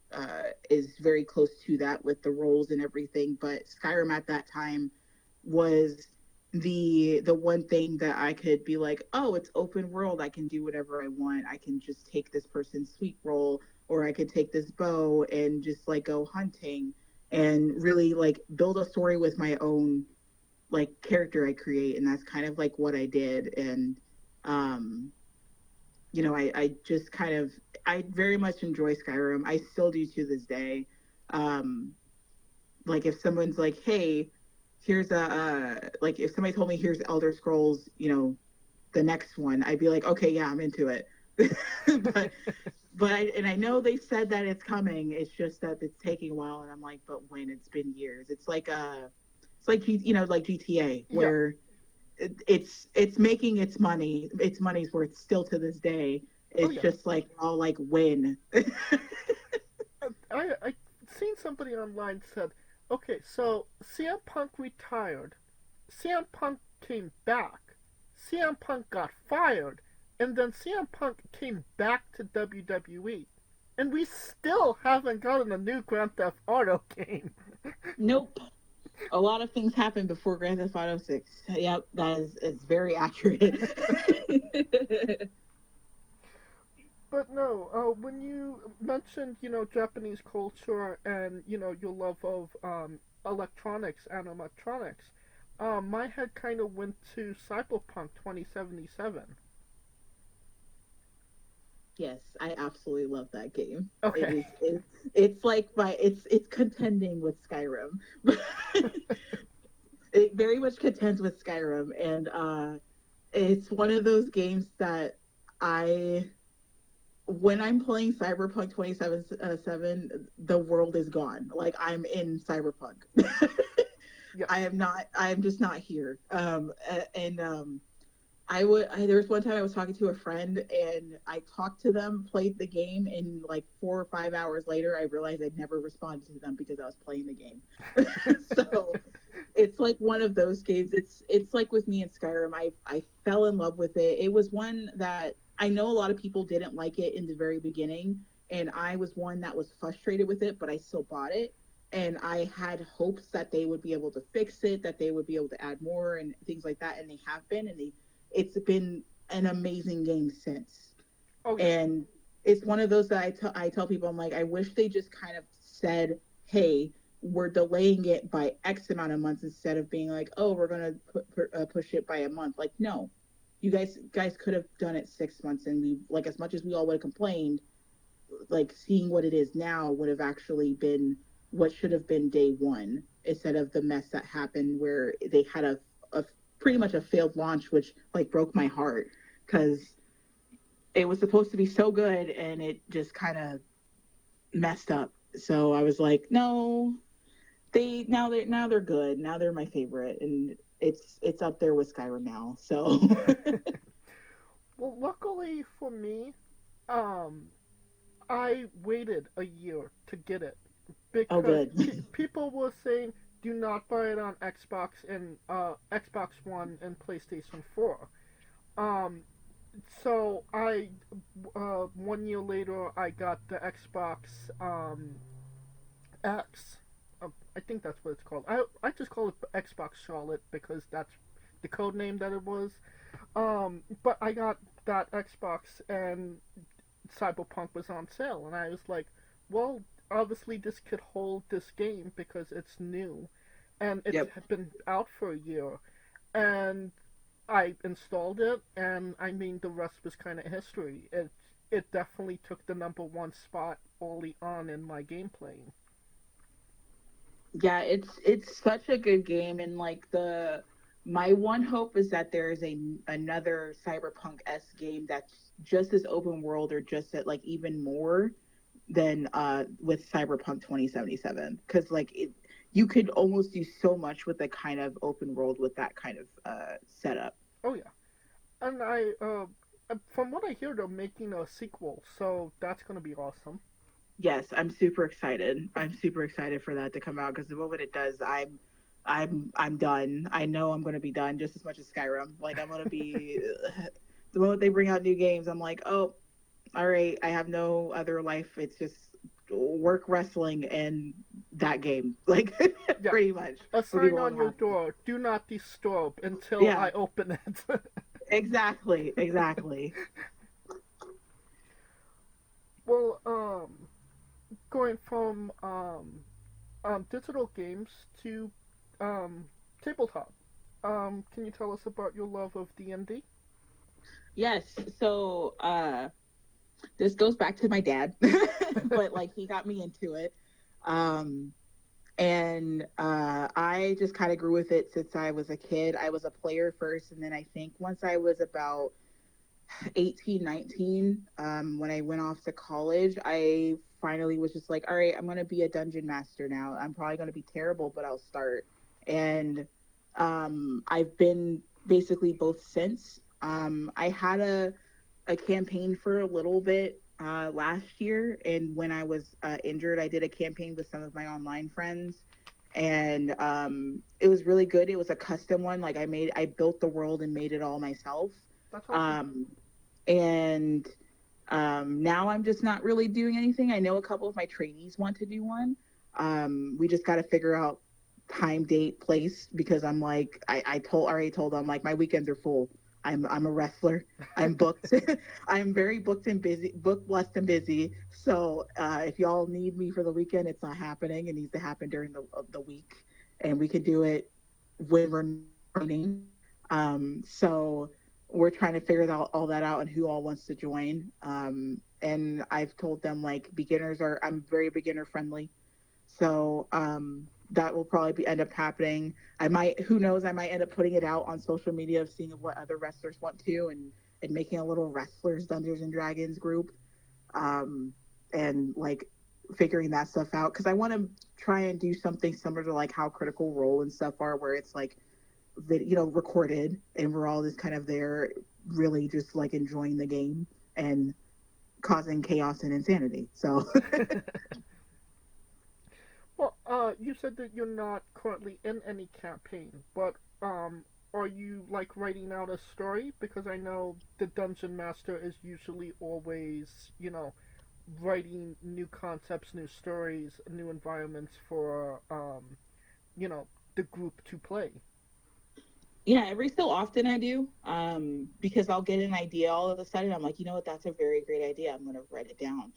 Speaker 13: is very close to that with the roles and everything, but Skyrim at that time was the one thing that I could be like, oh, it's open world, I can do whatever I want. I can just take this person's sweet roll, or I could take this bow and just like go hunting and really like build a story with my own like character I create. And that's kind of like what I did. And I just kind of, I very much enjoy Skyrim. I still do to this day. Like if someone's like, hey, here's like if somebody told me here's Elder Scrolls, the next one, I'd be like, okay, yeah, I'm into it. And I know they said that it's coming. It's just that it's taking a while, and I'm like, but when? It's been years. It's like like GTA, where it's making its money. Its money's worth still to this day. It's just like all like when.
Speaker 14: I seen somebody online said, okay, so CM Punk retired, CM Punk came back, CM Punk got fired, and then CM Punk came back to WWE, and we still haven't gotten a new Grand Theft Auto game.
Speaker 13: Nope. A lot of things happened before Grand Theft Auto 6. Yep, that is very accurate.
Speaker 14: But no, when you mentioned, Japanese culture and, your love of electronics, my head kind of went to Cyberpunk 2077.
Speaker 13: Yes, I absolutely love that game.
Speaker 14: Okay.
Speaker 13: It's like it's contending with Skyrim. It very much contends with Skyrim, and it's one of those games that when I'm playing Cyberpunk 2077, the world is gone. Like I'm in Cyberpunk.
Speaker 14: Yes.
Speaker 13: I'm just not here. There was one time I was talking to a friend, and I talked to them, played the game, and like 4 or 5 hours later, I realized I'd never responded to them because I was playing the game. So it's like one of those games. It's like with me in Skyrim, I fell in love with it. It was one that I know a lot of people didn't like it in the very beginning, and I was one that was frustrated with it, but I still bought it. And I had hopes that they would be able to fix it, that they would be able to add more and things like that, and they have been, and it's been an amazing game since. Okay. And it's one of those that I tell people, I'm like, I wish they just kind of said, hey, we're delaying it by X amount of months instead of being like, oh, we're going to push it by a month. Like, no, you guys could have done it 6 months, and we, like, as much as we all would have complained, like seeing what it is now would have actually been what should have been day one, instead of the mess that happened where they had a pretty much a failed launch, which like broke my heart because it was supposed to be so good and it just kind of messed up. So I was like, no, now they're good. Now they're my favorite, and it's up there with Skyrim now. So
Speaker 14: well, luckily for me, I waited a year to get it because people were saying, do not buy it on Xbox and Xbox One and PlayStation 4. So I 1 year later I got the Xbox X. I think that's what it's called. I just call it Xbox Charlotte because that's the code name that it was. But I got that Xbox and Cyberpunk was on sale, and I was like, well, obviously this could hold this game because it's new, and it's been out for a year, and I installed it, and I mean the rest was kind of history. It definitely took the #1 spot early on in my game playing.
Speaker 13: Yeah, it's such a good game, and like my one hope is that there is another Cyberpunk-esque game that's just as open world or just at like even more than with Cyberpunk 2077, because like you could almost do so much with the kind of open world with that kind of setup.
Speaker 14: Oh yeah, and from what I hear, they're making a sequel, so that's gonna be awesome.
Speaker 13: Yes, I'm super excited. I'm super excited for that to come out because the moment it does, I'm done. I know I'm going to be done just as much as Skyrim. Like I'm going to be the moment they bring out new games, I'm like, oh, all right, I have no other life. It's just work, wrestling, and that game. Like pretty much.
Speaker 14: A sign on your door: "Do not disturb" until I open it.
Speaker 13: Exactly.
Speaker 14: Well, going from digital games to tabletop. Can you tell us about your love of D&D?
Speaker 13: Yes. So this goes back to my dad, but like he got me into it. Um, and I just kind of grew with it since I was a kid. I was a player first, and then I think once I was about 18, 19, when I went off to college, I finally was just like, all right, I'm going to be a dungeon master now. I'm probably going to be terrible, but I'll start. And I've been basically both since. I had a campaign for a little bit last year. And when I was injured, I did a campaign with some of my online friends. And it was really good. It was a custom one. Like I built the world and made it all myself.
Speaker 14: That's awesome.
Speaker 13: And now I'm just not really doing anything. I know a couple of my trainees want to do one. We just got to figure out time, date, place, because I'm like, already told them like my weekends are full. I'm a wrestler. I'm booked. I'm very booked and busy, booked, blessed, and busy. So if y'all need me for the weekend, it's not happening. It needs to happen during the week, and we could do it when we're training. So we're trying to figure all that out and who all wants to join. And I've told them like I'm very beginner friendly. So that will probably end up happening. Who knows, I might end up putting it out on social media of seeing what other wrestlers want to and making a little wrestlers Dungeons and Dragons group. And like figuring that stuff out. Cause I want to try and do something similar to like how Critical Role and stuff are, where it's like, recorded and we're all just kind of there really just like enjoying the game and causing chaos and insanity. So
Speaker 14: Well, you said that you're not currently in any campaign, but are you like writing out a story? Because I know the dungeon master is usually always, writing new concepts, new stories, new environments for the group to play.
Speaker 13: yeah, every so often I do, because I'll get an idea all of a sudden. I'm like, you know what, that's a very great idea. I'm going to write it down.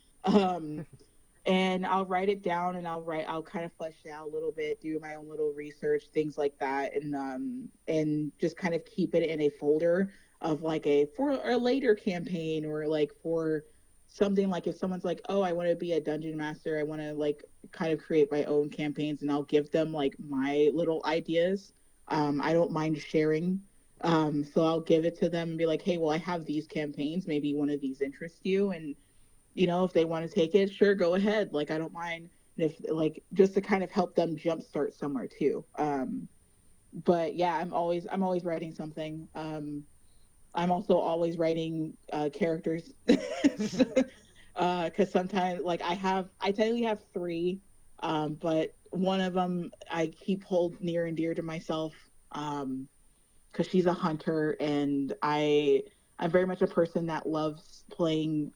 Speaker 13: And I'll write it down and I'll kind of flesh it out a little bit, do my own little research, things like that. And just kind of keep it in a folder of like for a later campaign, or like for something like if someone's like, oh, I want to be a dungeon master, I want to like kind of create my own campaigns, and I'll give them like my little ideas. I don't mind sharing. So I'll give it to them and be like, hey, well, I have these campaigns. Maybe one of these interests you. And if they want to take it, sure, go ahead. Like, I don't mind. And if like, just to kind of help them jumpstart somewhere too. But yeah, I'm always writing something. I'm also always writing characters. Because sometimes like I technically have three, but one of them I hold near and dear to myself, because she's a hunter, and I'm very much a person that loves playing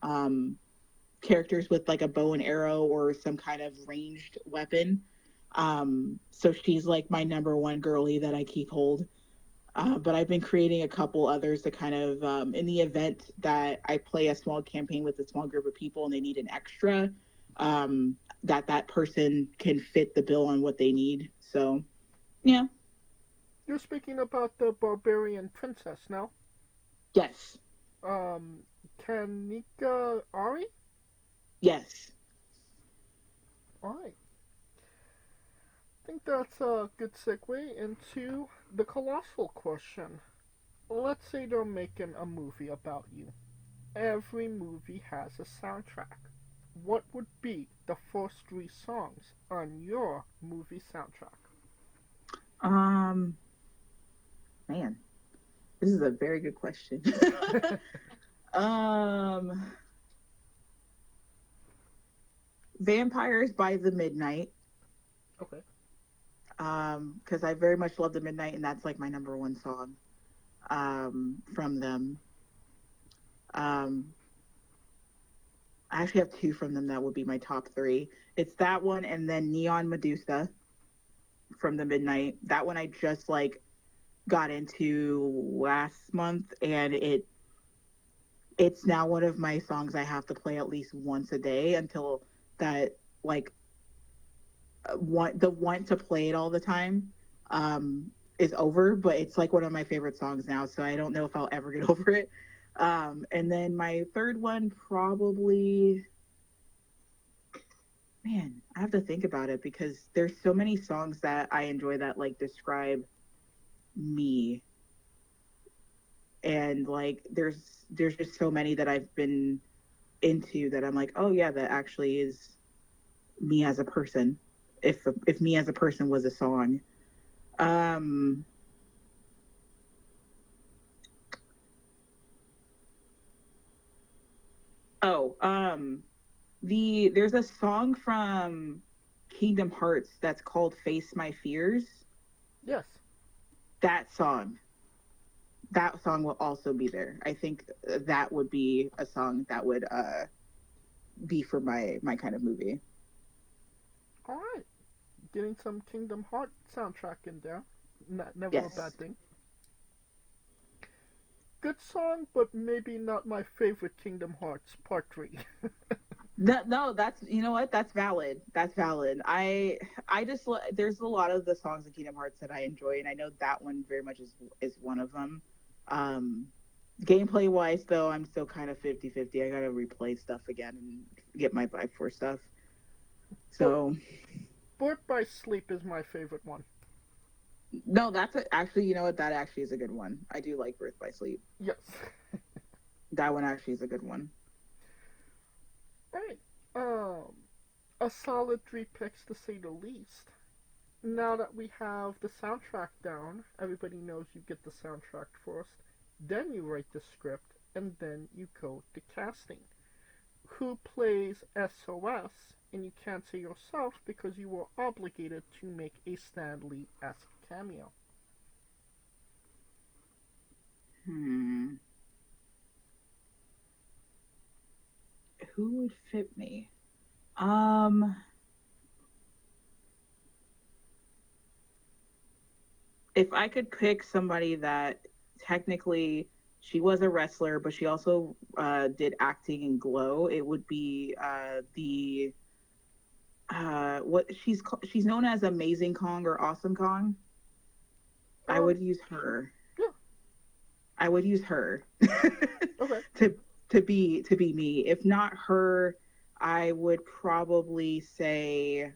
Speaker 13: characters with like a bow and arrow or some kind of ranged weapon. So she's like my number one girly that I keep hold. But I've been creating a couple others to kind of, in the event that I play a small campaign with a small group of people and they need an extra, that person can fit the bill on what they need. So, yeah.
Speaker 14: You're speaking about the barbarian princess now?
Speaker 13: Yes.
Speaker 14: Kanika Ari?
Speaker 13: Yes.
Speaker 14: Alright. I think that's a good segue into the colossal question. Let's say they're making a movie about you. Every movie has a soundtrack. What would be the first 3 songs on your movie soundtrack?
Speaker 13: Man, this is a very good question. Vampires by the Midnight.
Speaker 14: Okay.
Speaker 13: Because I very much love the Midnight, and that's like my number one song from them. I actually have 2 from them that would be my top 3. It's that one, and then Neon Medusa from the Midnight. That one I just like got into last month, and it's now one of my songs I have to play at least once a day until that like want to play it all the time is over. But it's like one of my favorite songs now, so I don't know if I'll ever get over it. And then my third one probably, man, I have to think about it because there's so many songs that I enjoy that like describe me. And like there's just so many that I've been into that I'm like, oh yeah, that actually is me as a person. If me as a person was a song. There's a song from Kingdom Hearts that's called Face My Fears.
Speaker 14: Yes.
Speaker 13: That song will also be there. I think that would be a song that would be for my kind of movie.
Speaker 14: All right. Getting some Kingdom Hearts soundtrack in there. Never
Speaker 13: Yes.
Speaker 14: a bad thing. Good song, but maybe not my favorite Kingdom Hearts Part 3.
Speaker 13: No, that's, you know what? That's valid. That's valid. I just there's a lot of the songs in Kingdom Hearts that I enjoy, and I know that one very much is one of them. Gameplay wise, though, I'm still kind of 50-50. I gotta replay stuff again and get my vibe for stuff. So,
Speaker 14: Birth by Sleep is my favorite one.
Speaker 13: no, actually, you know what? That actually is a good one. I do like Birth by Sleep.
Speaker 14: Yes.
Speaker 13: That one actually is a good one.
Speaker 14: Right. A solid 3 picks to say the least. Now that we have the soundtrack down, everybody knows you get the soundtrack first, then you write the script, and then you go to casting. Who plays S.o.s? And you can't say yourself because you were obligated to make a Stan Lee-esque cameo.
Speaker 13: Who would fit me? If I could pick somebody that technically she was a wrestler, but she also did acting in Glow, it would be what she's known as Amazing Kong or Awesome Kong. I would use her.
Speaker 14: Yeah.
Speaker 13: I would use her
Speaker 14: Okay.
Speaker 13: to be me. If not her, I would probably say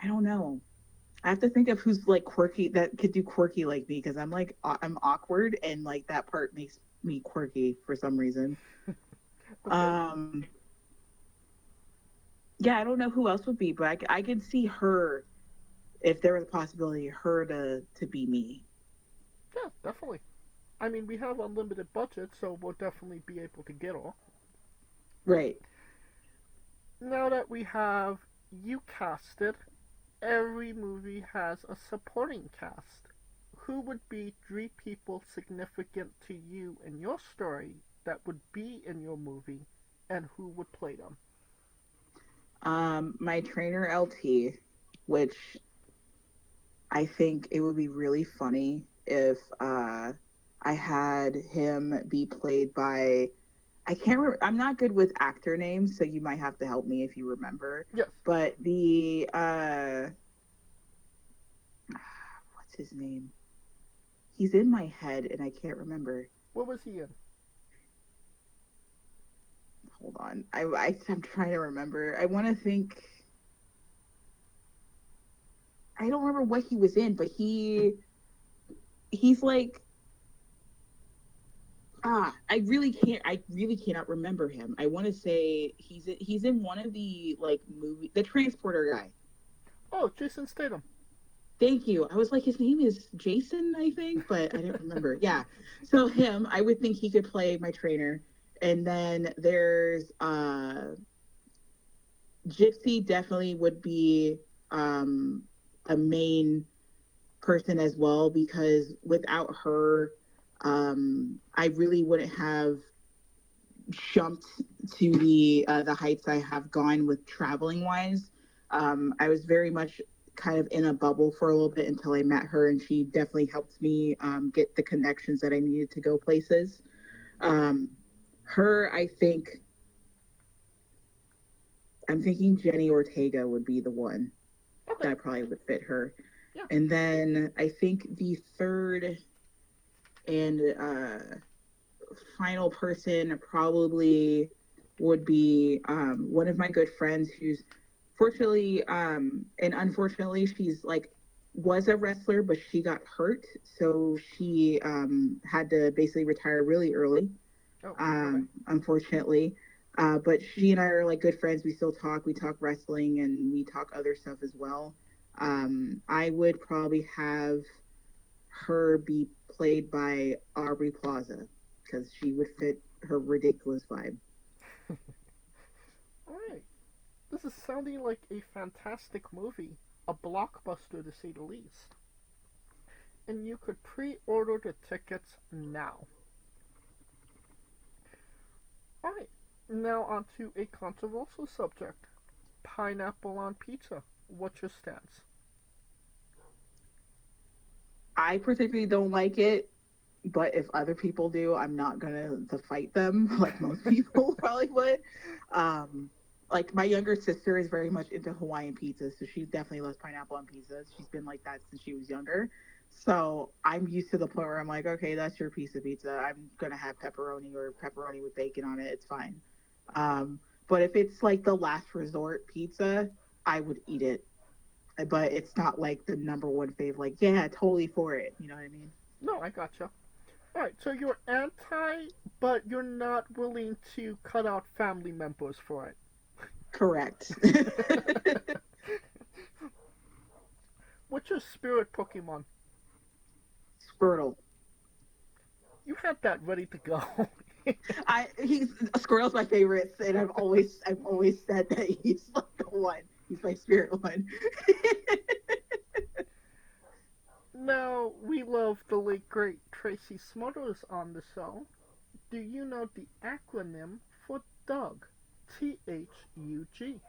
Speaker 13: I don't know. I have to think of who's like quirky that could do quirky like me because I'm like I'm awkward and like that part makes me quirky for some reason.
Speaker 14: Okay.
Speaker 13: Yeah, I don't know who else would be, but I could see her if there was a possibility her to be me.
Speaker 14: Yeah, definitely. I mean, we have unlimited budget, so we'll definitely be able to get her.
Speaker 13: Right.
Speaker 14: Now that we have you casted, every movie has a supporting cast. Who would be 3 people significant to you in your story that would be in your movie, and who would play them?
Speaker 13: My trainer LT, which I think it would be really funny if I had him be played by, I can't remember, I'm not good with actor names, so you might have to help me if you remember.
Speaker 14: Yes.
Speaker 13: But the what's his name? He's in my head and I can't remember.
Speaker 14: What was he in?
Speaker 13: Hold on. I'm trying to remember. I want to think. I don't remember what he was in, but he's like I really cannot remember him. I want to say he's in one of the like movie, the transporter guy.
Speaker 14: Oh, Jason Statham.
Speaker 13: Thank you. I was like, his name is Jason, I think, but I didn't remember. Yeah. So him, I would think he could play my trainer. And then there's Gypsy definitely would be a main person as well, because without her, I really wouldn't have jumped to the heights I have gone with traveling wise. I was very much kind of in a bubble for a little bit until I met her, and she definitely helped me get the connections that I needed to go places. Her, I think, I'm thinking Jenny Ortega would be the one that probably would fit her.
Speaker 14: Yeah.
Speaker 13: And then I think the third and final person probably would be one of my good friends who's fortunately and unfortunately she's like was a wrestler, but she got hurt, so she had to basically retire really early,
Speaker 14: Oh, okay.
Speaker 13: unfortunately. But she and I are like good friends. We still talk. We talk wrestling and we talk other stuff as well. I would probably have her be played by Aubrey Plaza because she would fit her ridiculous vibe.
Speaker 14: Alright. This is sounding like a fantastic movie. A blockbuster to say the least. And you could pre-order the tickets now. Alright. Now on to a controversial subject. Pineapple on pizza. What's your stance?
Speaker 13: I particularly don't like it, but if other people do, I'm not gonna to fight them like most people probably would. Like my younger sister is very much into Hawaiian pizza, so she definitely loves pineapple on pizza. She's been like that since she was younger. So I'm used to the point where I'm like, okay, that's your piece of pizza. I'm gonna have pepperoni or pepperoni with bacon on it. It's fine. But if it's like the last resort pizza, I would eat it. But it's not like the number one fave. Like, yeah, totally for it. You know what I mean?
Speaker 14: No, I gotcha. Alright, so you're anti, but you're not willing to cut out family members for it.
Speaker 13: Correct.
Speaker 14: What's your spirit Pokemon?
Speaker 13: Squirtle.
Speaker 14: You had that ready to go.
Speaker 13: Squirrel's my favorite, and I've always said that he's like the one. He's my spirit one.
Speaker 14: Now, we love the late great Tracy Smothers on the show. Do you know the acronym for Doug? THUG.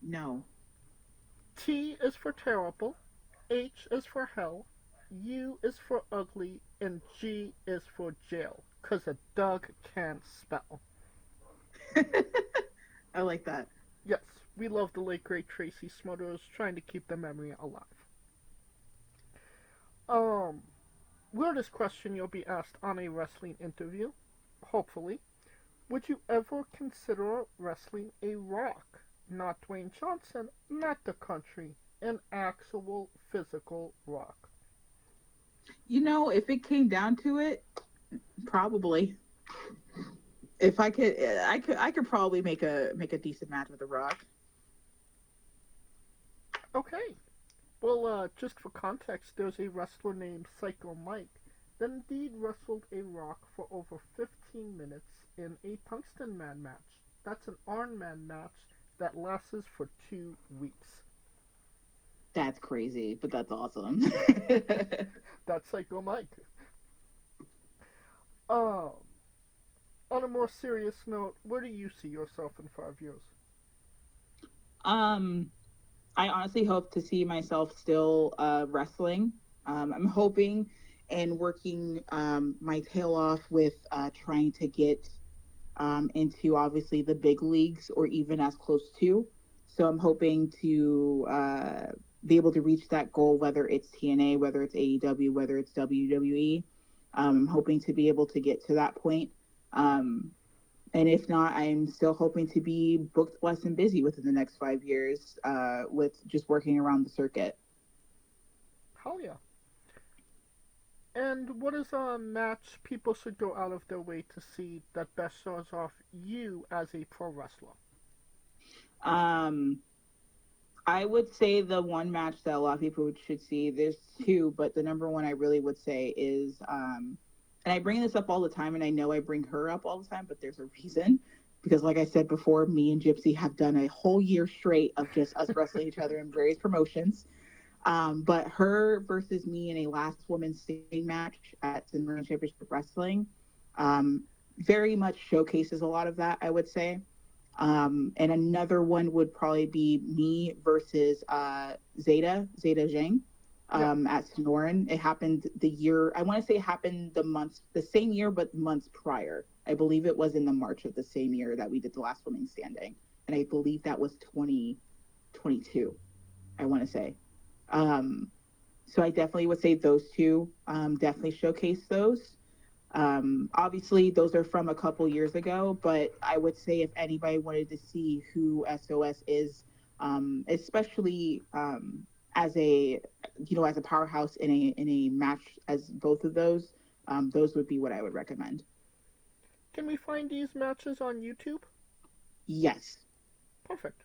Speaker 13: No.
Speaker 14: T is for terrible, H is for hell, U is for ugly, and G is for jail. 'Cause a Doug can't spell.
Speaker 13: I like that.
Speaker 14: Yes, we love the late great Tracy Smothers, trying to keep the memory alive. Weirdest question you'll be asked on a wrestling interview, hopefully. Would you ever consider wrestling a rock? Not Dwayne Johnson, not the country, an actual physical rock.
Speaker 13: You know, if it came down to it, probably. If I could probably make a decent match with The Rock.
Speaker 14: Okay. Well, just for context, there's a wrestler named Psycho Mike that indeed wrestled a rock for over 15 minutes in a Tungsten Man match. That's an Iron Man match that lasts for 2 weeks.
Speaker 13: That's crazy, but that's awesome.
Speaker 14: That's Psycho Mike. On a more serious note, where do you see yourself in 5 years?
Speaker 13: I honestly hope to see myself still wrestling. I'm hoping and working my tail off with trying to get into obviously the big leagues or even as close to. So I'm hoping to be able to reach that goal, whether it's TNA, whether it's AEW, whether it's WWE. I'm hoping to be able to get to that point. And if not, I'm still hoping to be booked, blessed, and busy within the next 5 years with just working around the circuit.
Speaker 14: Hell yeah. And what is a match people should go out of their way to see that best shows off you as a pro wrestler?
Speaker 13: I would say the one match that a lot of people should see, there's two, but the number one I really would say is, and I bring this up all the time, and I know I bring her up all the time, but there's a reason. Because like I said before, me and Gypsy have done a whole year straight of just us wrestling each other in various promotions. But her versus me in a last woman standing match at Cincinnati Championship Wrestling very much showcases a lot of that, I would say. And another one would probably be me versus Zeta Zhang at Sonoran. It happened the year, I want to say it happened the same year, but months prior. I believe it was in the March of the same year that we did the last woman standing. And I believe that was 2022, I want to say. So I definitely would say those two. Definitely showcase those. Obviously, those are from a couple years ago, but I would say if anybody wanted to see who S.o.s is, especially as a as a powerhouse in a match as both of those would be what I would recommend.
Speaker 14: Can we find these matches on YouTube?
Speaker 13: Yes.
Speaker 14: Perfect.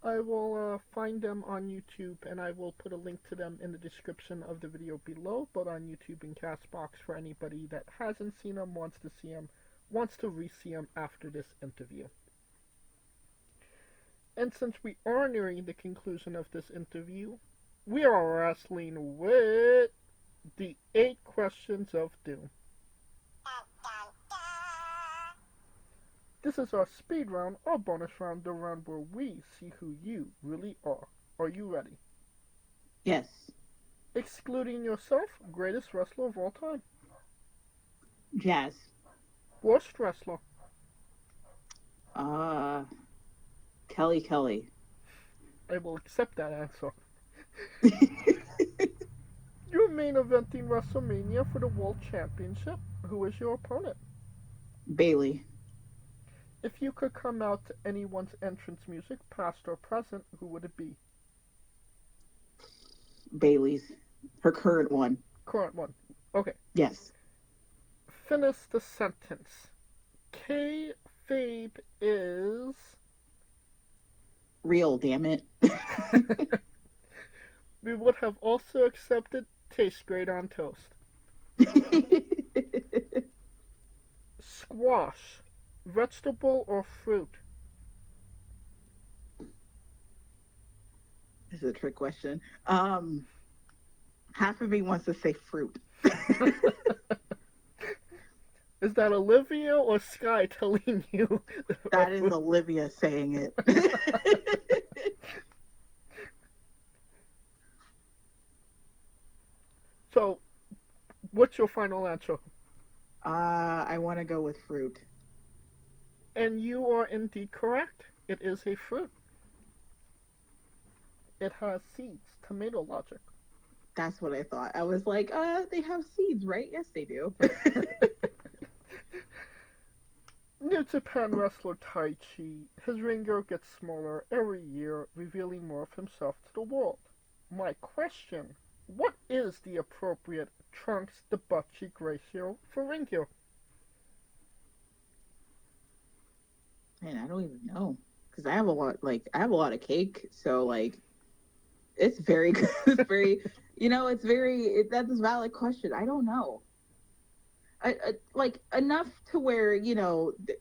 Speaker 14: I will find them on YouTube, and I will put a link to them in the description of the video below, both on YouTube and Castbox for anybody that hasn't seen them, wants to see them, wants to re-see them after this interview. And since we are nearing the conclusion of this interview, we are wrestling with the 8 questions of doom. This is our speed round, or bonus round, the round where we see who you really are. Are you ready?
Speaker 13: Yes.
Speaker 14: Excluding yourself, greatest wrestler of all time.
Speaker 13: Jazz.
Speaker 14: Worst wrestler.
Speaker 13: Kelly.
Speaker 14: I will accept that answer. You're main eventing WrestleMania for the World Championship. Who is your opponent?
Speaker 13: Bailey.
Speaker 14: If you could come out to anyone's entrance music, past or present, who would it be?
Speaker 13: Bailey's. Her current one.
Speaker 14: Current one. Okay.
Speaker 13: Yes.
Speaker 14: Finish the sentence. Kayfabe is...
Speaker 13: Real, damn it.
Speaker 14: We would have also accepted tastes great on toast. Squash. Vegetable or fruit?
Speaker 13: This is a trick question. Half of me wants to say fruit.
Speaker 14: Is that Olivia or Sky telling you?
Speaker 13: That is Olivia saying it.
Speaker 14: So, what's your final answer?
Speaker 13: I want to go with fruit.
Speaker 14: And you are indeed correct. It is a fruit. It has seeds. Tomato logic.
Speaker 13: That's what I thought. I was like, they have seeds, right? Yes, they do.
Speaker 14: New Japan wrestler Taichi. His ring gear gets smaller every year, revealing more of himself to the world. My question, what is the appropriate trunks to butt cheek ratio for ring gear?
Speaker 13: Man, I don't even know. Because I have a lot of cake, so like it's very good. It's very that's a valid question. I don't know. Like enough to where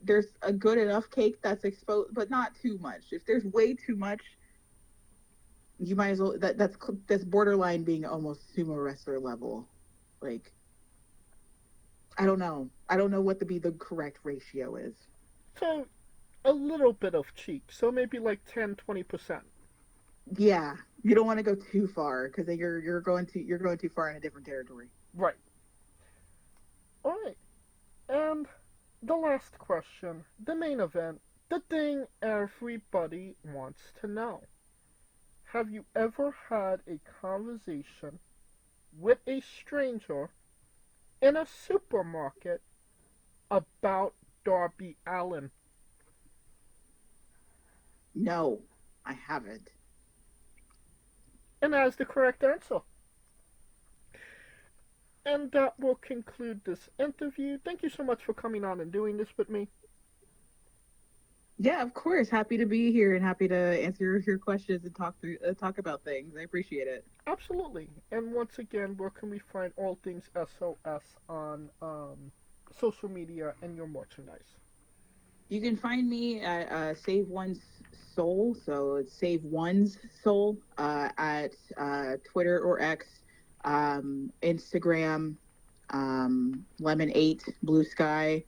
Speaker 13: there's a good enough cake that's exposed, but not too much. If there's way too much, you might as well. That's borderline being almost sumo wrestler level. Like, I don't know. I don't know what the correct ratio is.
Speaker 14: So, a little bit of cheek. So maybe like 10-20%.
Speaker 13: Yeah, you don't want to go too far because then you're going too far in a different territory.
Speaker 14: Right. All right. And the last question, the main event, the thing everybody wants to know. Have you ever had a conversation with a stranger in a supermarket about Darby Allin?
Speaker 13: No, I haven't.
Speaker 14: And that is the correct answer. And that will conclude this interview. Thank you so much for coming on and doing this with me.
Speaker 13: Yeah, of course. Happy to be here and happy to answer your questions and talk about things. I appreciate it.
Speaker 14: Absolutely. And once again, where can we find all things S.o.s on social media and your merchandise?
Speaker 13: You can find me at Save One's Soul, so it's Save One's Soul at Twitter or X, Instagram, Lemon8, Blue Sky.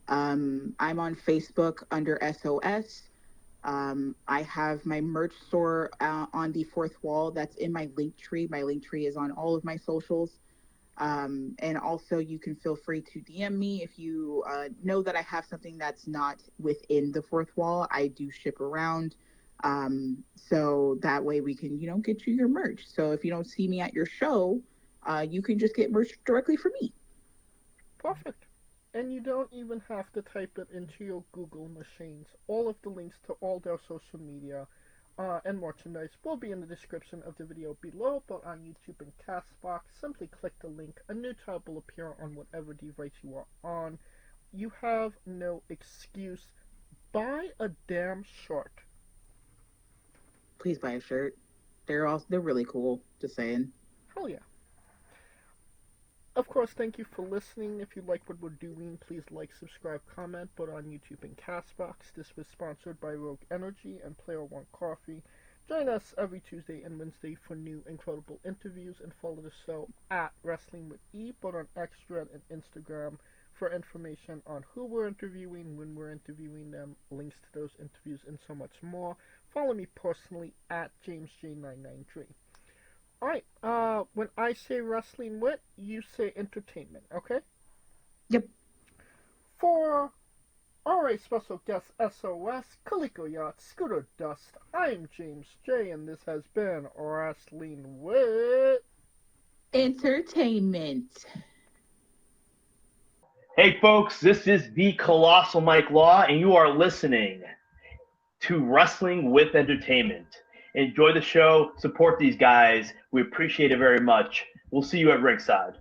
Speaker 13: I'm on Facebook under S.o.s. I have my merch store on the fourth wall. That's in my link tree. My link tree is on all of my socials. And also you can feel free to DM me if you know that I have something that's not within the fourth wall. I do ship around. So that way we can, get you your merch. So if you don't see me at your show, you can just get merch directly from me.
Speaker 14: Perfect. And you don't even have to type it into your Google machines. All of the links to all their social media and merchandise will be in the description of the video below, but on YouTube and Castbox, simply click the link. A new tab will appear on whatever device you are on. You have no excuse. Buy a damn shirt.
Speaker 13: Please buy a shirt. They're really cool. Just saying.
Speaker 14: Hell yeah. Of course, thank you for listening. If you like what we're doing, please like, subscribe, comment, but on YouTube and Castbox. This was sponsored by Rogue Energy and Player One Coffee. Join us every Tuesday and Wednesday for new incredible interviews, and follow the show at Wrestling with E, but on Xthread and Instagram for information on who we're interviewing, when we're interviewing them, links to those interviews, and so much more. Follow me personally at JamesJ993. Alright, when I say wrestling wit, you say entertainment, okay?
Speaker 13: Yep.
Speaker 14: For our special guest S.o.s, Kaliko Yacht, Scooter Dust, I'm James J, and this has been Wrestling Wit
Speaker 13: Entertainment.
Speaker 4: Hey folks, this is the Colossal Mike Law, and you are listening to Wrestling with Entertainment. Enjoy the show, support these guys. We appreciate it very much. We'll see you at ringside.